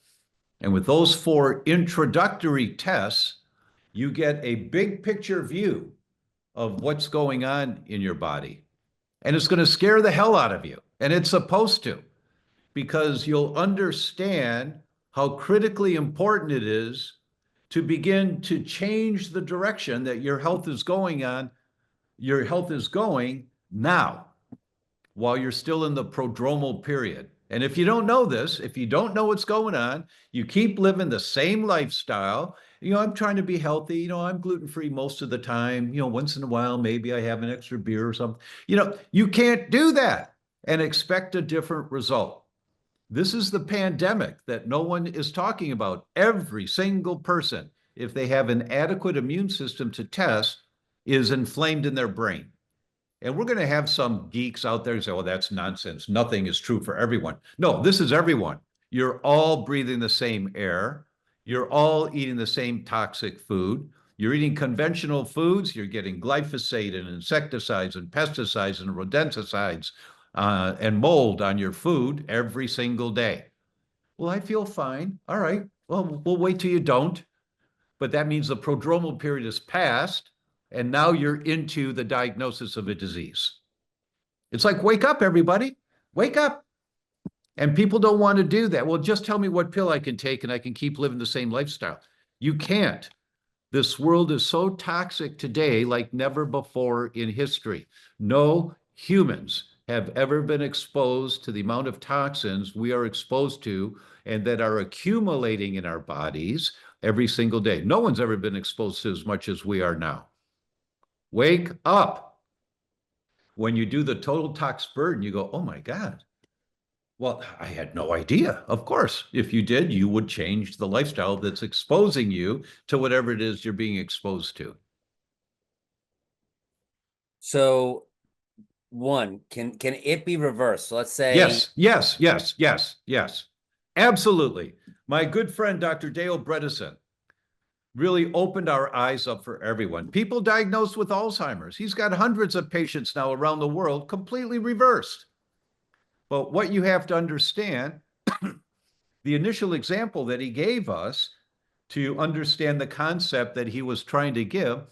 And with those four introductory tests, you get a big picture view of what's going on in your body. And it's going to scare the hell out of you. And it's supposed to, because you'll understand how critically important it is to begin to change the direction that your health is going now, while you're still in the prodromal period. And if you don't know this, if you don't know what's going on, you keep living the same lifestyle. I'm trying to be healthy. I'm gluten-free most of the time. Once in a while, maybe I have an extra beer or something. You can't do that and expect a different result. This is the pandemic that no one is talking about. Every single person, if they have an adequate immune system to test, is inflamed in their brain. And we're going to have some geeks out there who say, oh, that's nonsense. Nothing is true for everyone. No, this is everyone. You're all breathing the same air. You're all eating the same toxic food. You're eating conventional foods. You're getting glyphosate and insecticides and pesticides and rodenticides and mold on your food every single day. Well, I feel fine. All right. Well, we'll wait till you don't. But that means the prodromal period is past, and now you're into the diagnosis of a disease. It's like, wake up, everybody. Wake up. And people don't want to do that. Well, just tell me what pill I can take and I can keep living the same lifestyle. You can't. This world is so toxic today like never before in history. No humans have ever been exposed to the amount of toxins we are exposed to and that are accumulating in our bodies every single day. No one's ever been exposed to as much as we are now. Wake up. When you do the total tox burden, you go, oh my God. Well, I had no idea. Of course, if you did, you would change the lifestyle that's exposing you to whatever it is you're being exposed to. So one, can it be reversed? So let's say Yes. Absolutely. My good friend, Dr. Dale Bredesen, really opened our eyes up for everyone. People diagnosed with Alzheimer's. He's got hundreds of patients now around the world completely reversed. But what you have to understand, the initial example that he gave us to understand the concept that he was trying to give,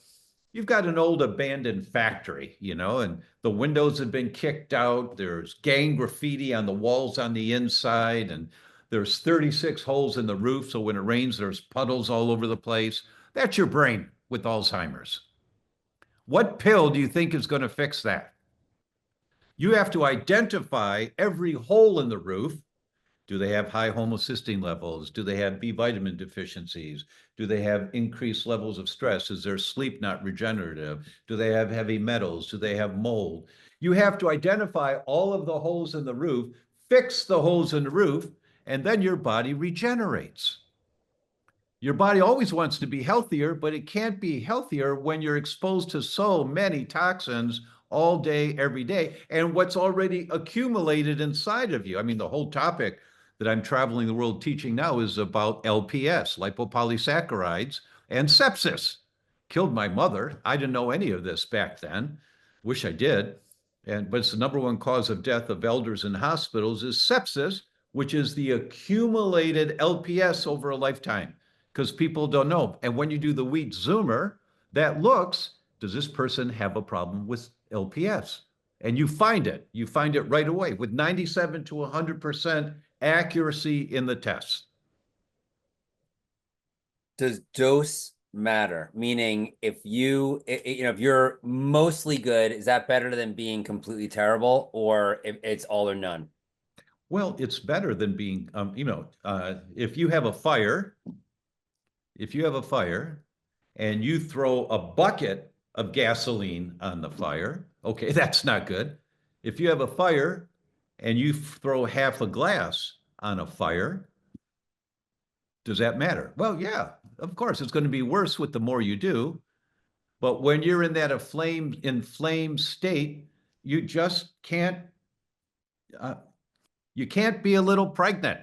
you've got an old abandoned factory, and the windows have been kicked out. There's gang graffiti on the walls on the inside, and there's 36 holes in the roof. So when it rains, there's puddles all over the place. That's your brain with Alzheimer's. What pill do you think is going to fix that? You have to identify every hole in the roof. Do they have high homocysteine levels? Do they have B vitamin deficiencies? Do they have increased levels of stress? Is their sleep not regenerative? Do they have heavy metals? Do they have mold? You have to identify all of the holes in the roof, fix the holes in the roof, and then your body regenerates. Your body always wants to be healthier, but it can't be healthier when you're exposed to so many toxins all day, every day, and what's already accumulated inside of you. I mean, the whole topic that I'm traveling the world teaching now is about LPS, lipopolysaccharides, and sepsis. Killed my mother. I didn't know any of this back then. Wish I did. But it's the number one cause of death of elders in hospitals is sepsis, which is the accumulated LPS over a lifetime, because people don't know. And when you do the wheat zoomer, that looks, does this person have a problem with LPS? And you find it right away with 97 to 100% accuracy in the tests. does dose matter? Meaning, if if you're mostly good, is that better than being completely terrible, or if it's all or none? Well, it's better than being, if you have a fire, if you have a fire and you throw a bucket of gasoline on the fire, okay, that's not good. If you have a fire and you throw half a glass on a fire, does that matter? Well, yeah, of course, it's going to be worse with the more you do. But when you're in that inflamed state, you just uh, you can't be a little pregnant.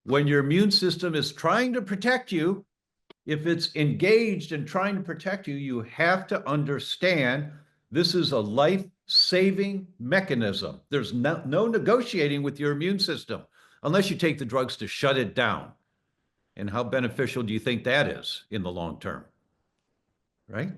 When your immune system is trying to protect you, if it's engaged in trying to protect you, you have to understand this is a life-saving mechanism. There's no negotiating with your immune system unless you take the drugs to shut it down. And how beneficial do you think that is in the long term? Right?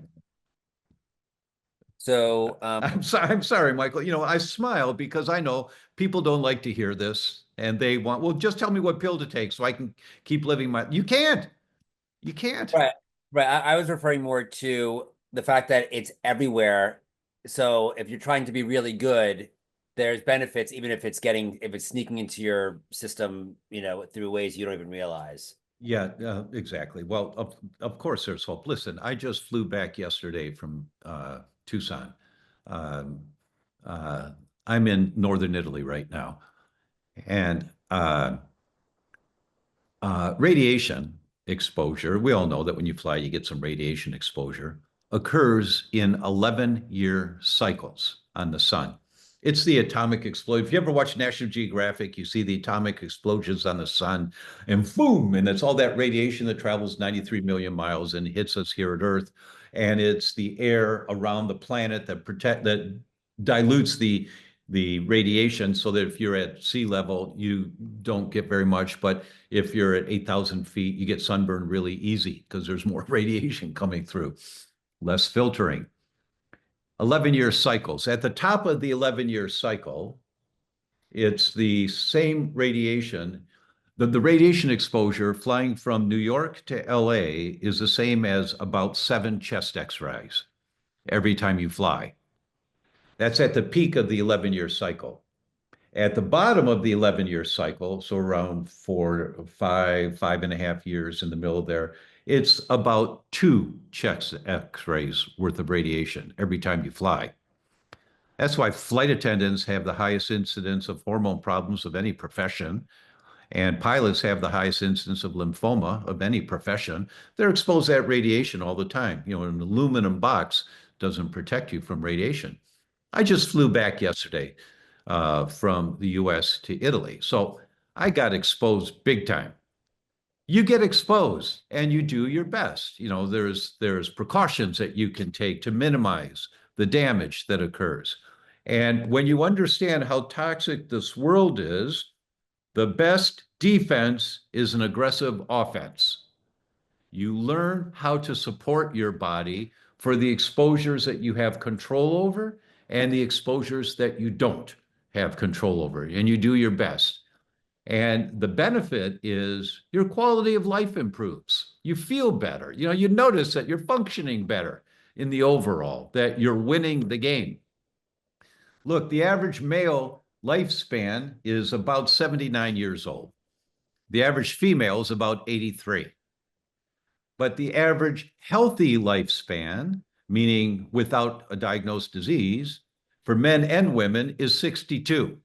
So, I'm sorry, Michael. I smile because I know people don't like to hear this and they want, well, just tell me what pill to take so I can keep living you can't. You can't. right, right. I was referring more to the fact that it's everywhere. So if you're trying to be really good, there's benefits, even if it's sneaking into your system, through ways you don't even realize. Yeah, exactly. Well, of course there's hope. Listen, I just flew back yesterday from Tucson. Um, uh, I'm in northern Italy right now, and radiation exposure, we all know that when you fly, you get some radiation exposure, occurs in 11-year cycles on the sun. It's the atomic explosion. If you ever watch National Geographic, you see the atomic explosions on the sun, and boom, and it's all that radiation that travels 93 million miles and hits us here at Earth. And it's the air around the planet that dilutes the radiation so that if you're at sea level, you don't get very much. But if you're at 8,000 feet, you get sunburned really easy because there's more radiation coming through, less filtering. 11-year cycles. At the top of the 11-year cycle, it's the same radiation. The radiation exposure flying from New York to LA is the same as about 7 chest x-rays every time you fly. That's at the peak of the 11-year cycle. At the bottom of the 11-year cycle, so around 5.5 years in the middle there, it's about 2 chest x-rays worth of radiation every time you fly. That's why flight attendants have the highest incidence of hormone problems of any profession, and pilots have the highest incidence of lymphoma of any profession. They're exposed to that radiation all the time. An aluminum box doesn't protect you from radiation. I just flew back yesterday from the US to Italy. So I got exposed big time. You get exposed and you do your best. There's precautions that you can take to minimize the damage that occurs. And when you understand how toxic this world is, the best defense is an aggressive offense. You learn how to support your body for the exposures that you have control over and the exposures that you don't have control over, and you do your best. And the benefit is your quality of life improves. You feel better. You notice that you're functioning better in the overall, that you're winning the game. Look, the average male lifespan is about 79 years old. The average female is about 83. But the average healthy lifespan, meaning without a diagnosed disease, for men and women is 62.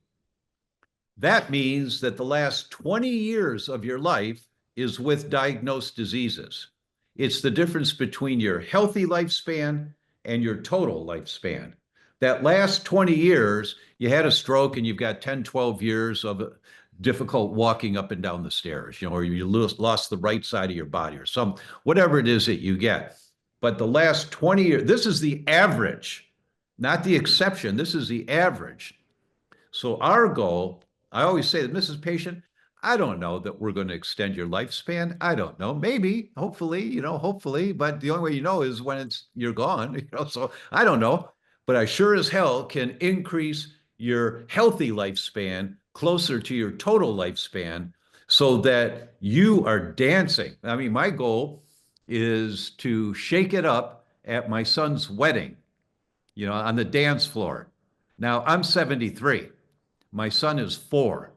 That means that the last 20 years of your life is with diagnosed diseases. It's the difference between your healthy lifespan and your total lifespan. That last 20 years, you had a stroke and you've got 10, 12 years of difficult walking up and down the stairs, or you lost the right side of your body or whatever it is that you get. But the last 20 years, this is the average, not the exception. This is the average. So our goal, I always say that, Mrs. Patient, I don't know that we're going to extend your lifespan. I don't know. Maybe, hopefully, but the only way you know is when you're gone, so I don't know. But I sure as hell can increase your healthy lifespan closer to your total lifespan so that you are dancing. I mean, my goal is to shake it up at my son's wedding, on the dance floor. Now, I'm 73. My son is 4.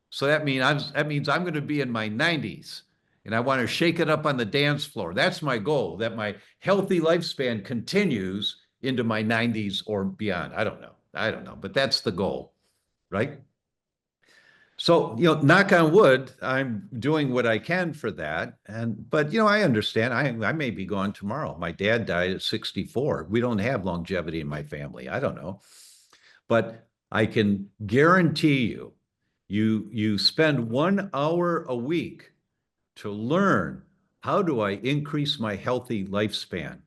So that means I'm going to be in my 90s, and I want to shake it up on the dance floor. That's my goal, that my healthy lifespan continues into my 90s or beyond. I don't know. But that's the goal, right? So, knock on wood, I'm doing what I can for that. But I understand I may be gone tomorrow. My dad died at 64. We don't have longevity in my family. I don't know. But I can guarantee you spend 1 hour a week to learn, how do I increase my healthy lifespan?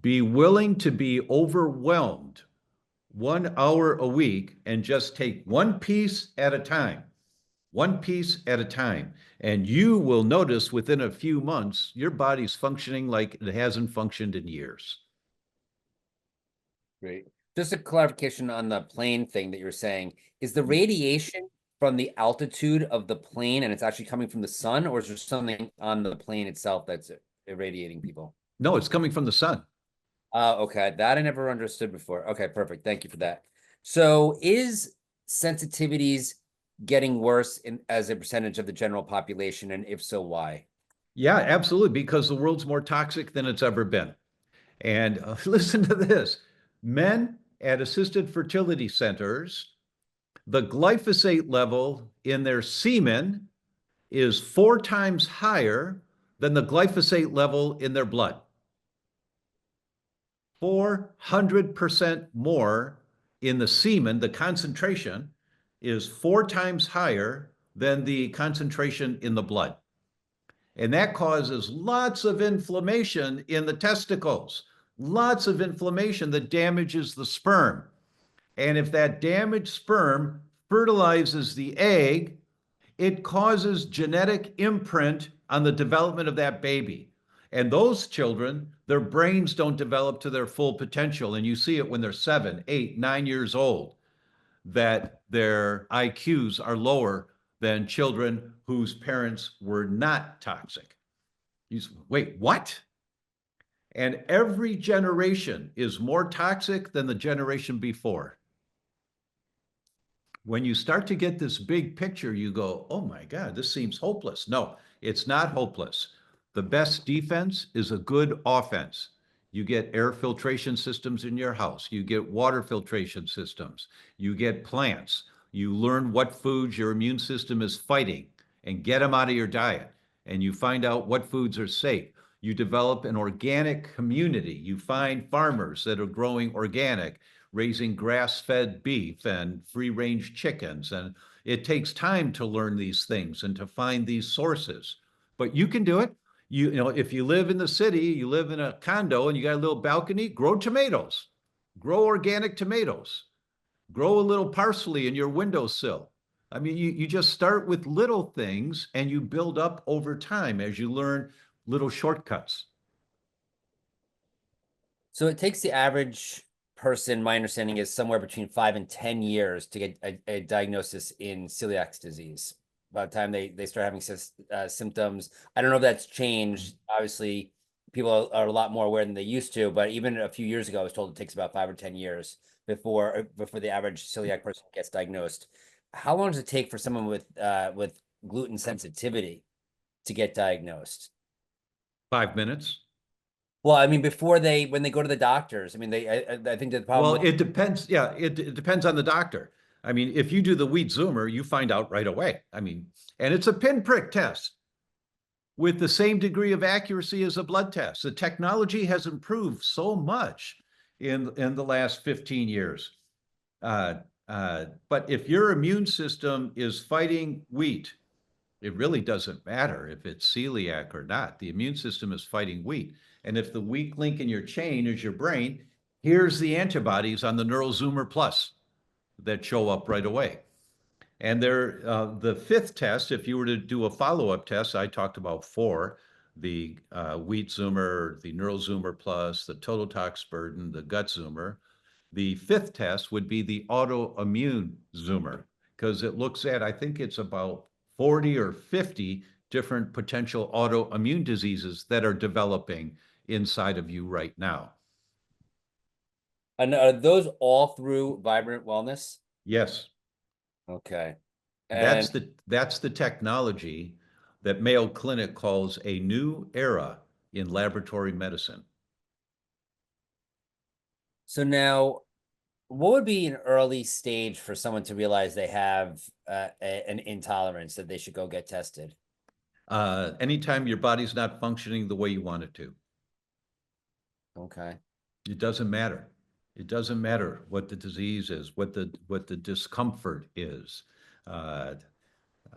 Be willing to be overwhelmed 1 hour a week and just take one piece at a time. One piece at a time. And you will notice within a few months, your body's functioning like it hasn't functioned in years. Great. Just a clarification on the plane thing that you're saying. Is the radiation from the altitude of the plane and it's actually coming from the sun, or is there something on the plane itself that's irradiating people? No, it's coming from the sun. Okay. That I never understood before. Okay, perfect. Thank you for that. So is sensitivities getting worse as a percentage of the general population? And if so, why? Yeah, absolutely, because the world's more toxic than it's ever been. And listen to this. Men at assisted fertility centers, the glyphosate level in their semen is 4 times higher than the glyphosate level in their blood. 400% more in the semen. The concentration is 4 times higher than the concentration in the blood. And that causes lots of inflammation in the testicles, lots of inflammation that damages the sperm. And if that damaged sperm fertilizes the egg, it causes genetic imprint on the development of that baby. And those children, their brains don't develop to their full potential. And you see it when they're 7, 8, 9 years old, that their IQs are lower than children whose parents were not toxic. Wait, what? And every generation is more toxic than the generation before. When you start to get this big picture, you go, oh my God, this seems hopeless. No, it's not hopeless. The best defense is a good offense. You get air filtration systems in your house. You get water filtration systems. You get plants. You learn what foods your immune system is fighting and get them out of your diet. And you find out what foods are safe. You develop an organic community. You find farmers that are growing organic, raising grass-fed beef and free-range chickens. And it takes time to learn these things and to find these sources. But you can do it. If you live in the city, you live in a condo and you got a little balcony, grow tomatoes, grow organic tomatoes, grow a little parsley in your windowsill. I mean, you just start with little things and you build up over time as you learn little shortcuts. So it takes the average person, my understanding is somewhere between 5 and 10 years to get a diagnosis in celiac disease. By the time they start having symptoms, I don't know if that's changed. Obviously, people are a lot more aware than they used to, but even a few years ago, I was told it takes about 5 or 10 years before the average celiac person gets diagnosed. How long does it take for someone with gluten sensitivity to get diagnosed? 5 minutes. Well, I mean, when they go to the doctors, I mean, I think that the problem. Well, it depends. Yeah, it depends on the doctor. I mean, if you do the wheat zoomer, you find out right away. I mean, and it's a pinprick test with the same degree of accuracy as a blood test. The technology has improved so much in the last 15 years. But if your immune system is fighting wheat, it really doesn't matter if it's celiac or not. The immune system is fighting wheat. And if the weak link in your chain is your brain, here's the antibodies on the NeuroZoomer Plus that show up right away. And the fifth test, if you were to do a follow-up test, I talked about 4, the wheat zoomer, the NeuroZoomer Plus, the total tox burden, the gut zoomer. The fifth test would be the autoimmune zoomer, because it looks at, I think it's about 40 or 50 different potential autoimmune diseases that are developing inside of you right now. And are those all through Vibrant Wellness? Yes. Okay. And That's the technology that Mayo Clinic calls a new era in laboratory medicine. so now, what would be an early stage for someone to realize they have an intolerance that they should go get tested? Anytime your body's not functioning the way you want it to, Okay. it doesn't matter. It doesn't matter what the disease is, what the discomfort is. Uh,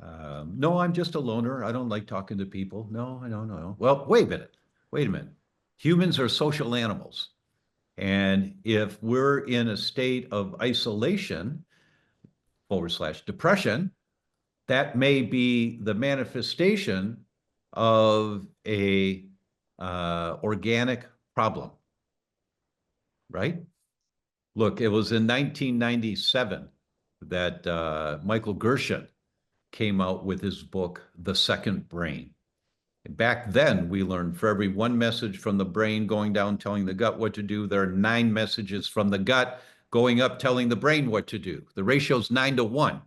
no, I'm just a loner. I don't like talking to people. No, I don't know. Well, wait a minute. Wait a minute. Humans are social animals. And if we're in a state of isolation / depression, that may be the manifestation of a organic problem, right? Look, it was in 1997 that Michael Gershon came out with his book, The Second Brain. Back then, we learned for every one message from the brain going down telling the gut what to do, there are 9 messages from the gut going up telling the brain what to do. The ratio is 9-1.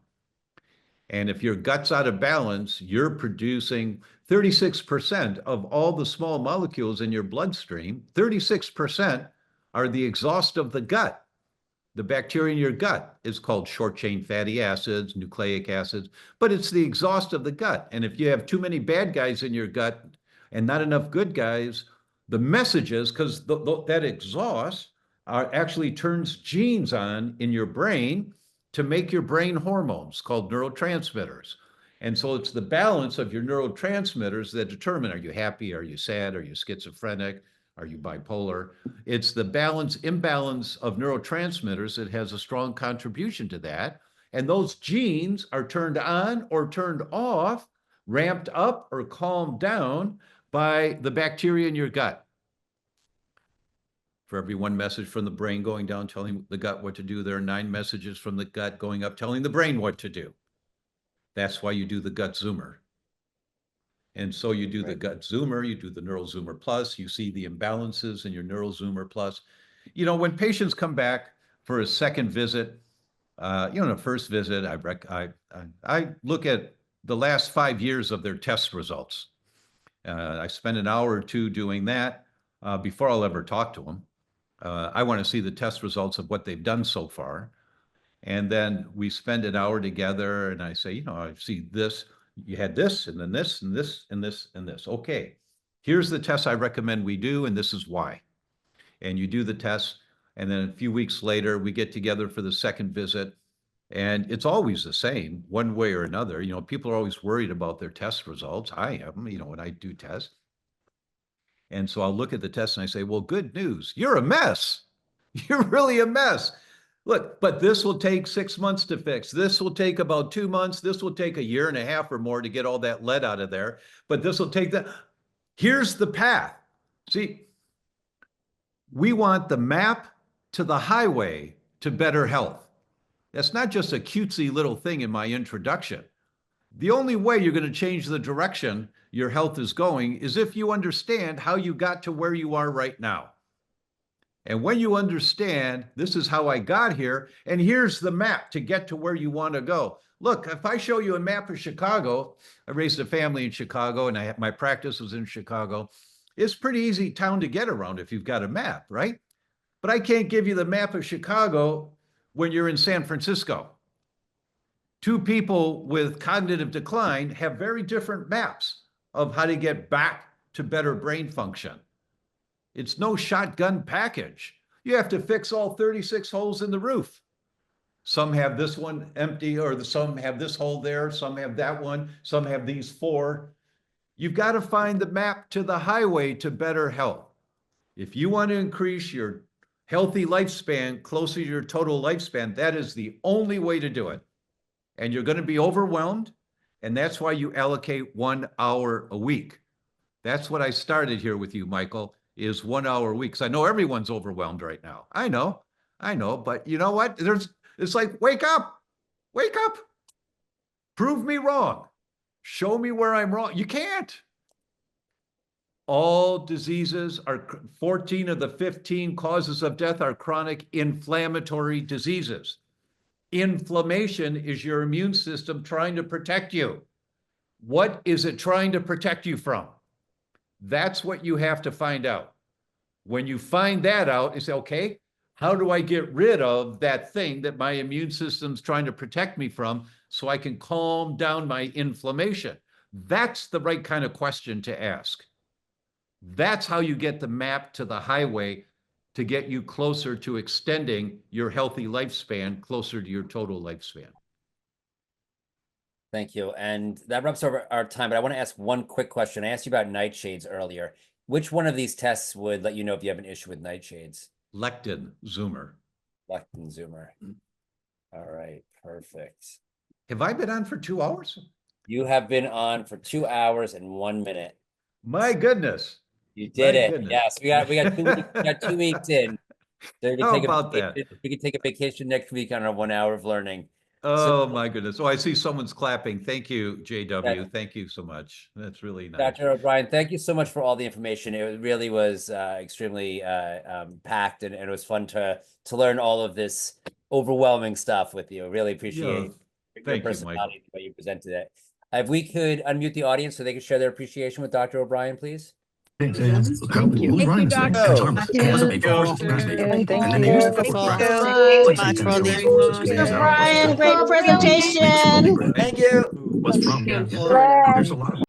And if your gut's out of balance, you're producing 36% of all the small molecules in your bloodstream. 36% are the exhaust of the gut. The bacteria in your gut is called short-chain fatty acids, nucleic acids, but it's the exhaust of the gut. And if you have too many bad guys in your gut and not enough good guys, the messages, because that exhaust actually turns genes on in your brain to make your brain hormones called neurotransmitters. And so it's the balance of your neurotransmitters that determine, are you happy? Are you sad? Are you schizophrenic? Are you bipolar? It's the imbalance of neurotransmitters that has a strong contribution to that. And those genes are turned on or turned off, ramped up or calmed down by the bacteria in your gut. For every one message from the brain going down telling the gut what to do, there are 9 messages from the gut going up telling the brain what to do. That's why you do the gut zoomer. And so you do the gut zoomer, you do the neural zoomer plus, you see the imbalances in your neural zoomer plus. You know, when patients come back for a second visit, the first visit, I look at the last 5 years of their test results. I spend an hour or two doing that before I'll ever talk to them. I want to see the test results of what they've done so far. And then we spend an hour together and I say, I see this, you had this, and then this, and this, and this, and this. Okay, here's the test I recommend we do, and this is why. And you do the test, and then a few weeks later, we get together for the second visit, and it's always the same, one way or another. People are always worried about their test results. I am, when I do tests. And so I'll look at the test and I say, well, good news, you're a mess. You're really a mess. Look, but this will take 6 months to fix. This will take about 2 months. This will take a year and a half or more to get all that lead out of there. But this will take that. Here's the path. See, we want the map to the highway to better health. That's not just a cutesy little thing in my introduction. The only way you're going to change the direction your health is going is if you understand how you got to where you are right now. And when you understand, this is how I got here, and here's the map to get to where you want to go. Look, if I show you a map of Chicago, I raised a family in Chicago and my practice was in Chicago. It's a pretty easy town to get around if you've got a map, right? But I can't give you the map of Chicago when you're in San Francisco. 2 people with cognitive decline have very different maps of how to get back to better brain function. It's no shotgun package. You have to fix all 36 holes in the roof. Some have this one empty, or some have this hole there, some have that one, some have these 4. You've got to find the map to the highway to better health. If you want to increase your healthy lifespan closer to your total lifespan, that is the only way to do it. And you're going to be overwhelmed, and that's why you allocate 1 hour a week. That's what I started here with you, Michael, is 1 hour a week. Because I know everyone's overwhelmed right now. I know, but you know what? It's like, wake up, prove me wrong. Show me where I'm wrong. You can't. All diseases are 14 of the 15 causes of death are chronic inflammatory diseases. Inflammation is your immune system trying to protect you. What is it trying to protect you from? That's what you have to find out. When you find that out, you say, okay, how do I get rid of that thing that my immune system's trying to protect me from so I can calm down my inflammation? That's the right kind of question to ask. That's how you get the map to the highway to get you closer to extending your healthy lifespan, closer to your total lifespan. Thank you. And that wraps over our time, but I want to ask one quick question. I asked you about nightshades earlier. Which one of these tests would let you know if you have an issue with nightshades? Lectin zoomer. Lectin zoomer. All right, perfect. Have I been on for 2 hours? You have been on for 2 hours and 1 minute. My goodness. You did My it. goodness. Yes, we got 2 weeks, we got 2 weeks in. So we can How take about that? We can take a vacation next week on our 1 hour of learning. Oh, my goodness. Oh, I see someone's clapping. Thank you, JW. Yeah. Thank you so much. That's really nice. Dr. O'Brien, thank you so much for all the information. It really was extremely packed, and it was fun to learn all of this overwhelming stuff with you. Really appreciate your Thank you, personality, Michael. the way you presented it. If we could unmute the audience so they could share their appreciation with Dr. O'Brien, please. Thank you. Who's running today? Thank you. Wasn't paid for first, procrastinate. Thank And then they use it for you food. so Like much for Nintendo the Resources pays out. Brian, great Thanks for presentation. bread. Thank you. What's from? Yeah. Good. There's a lot of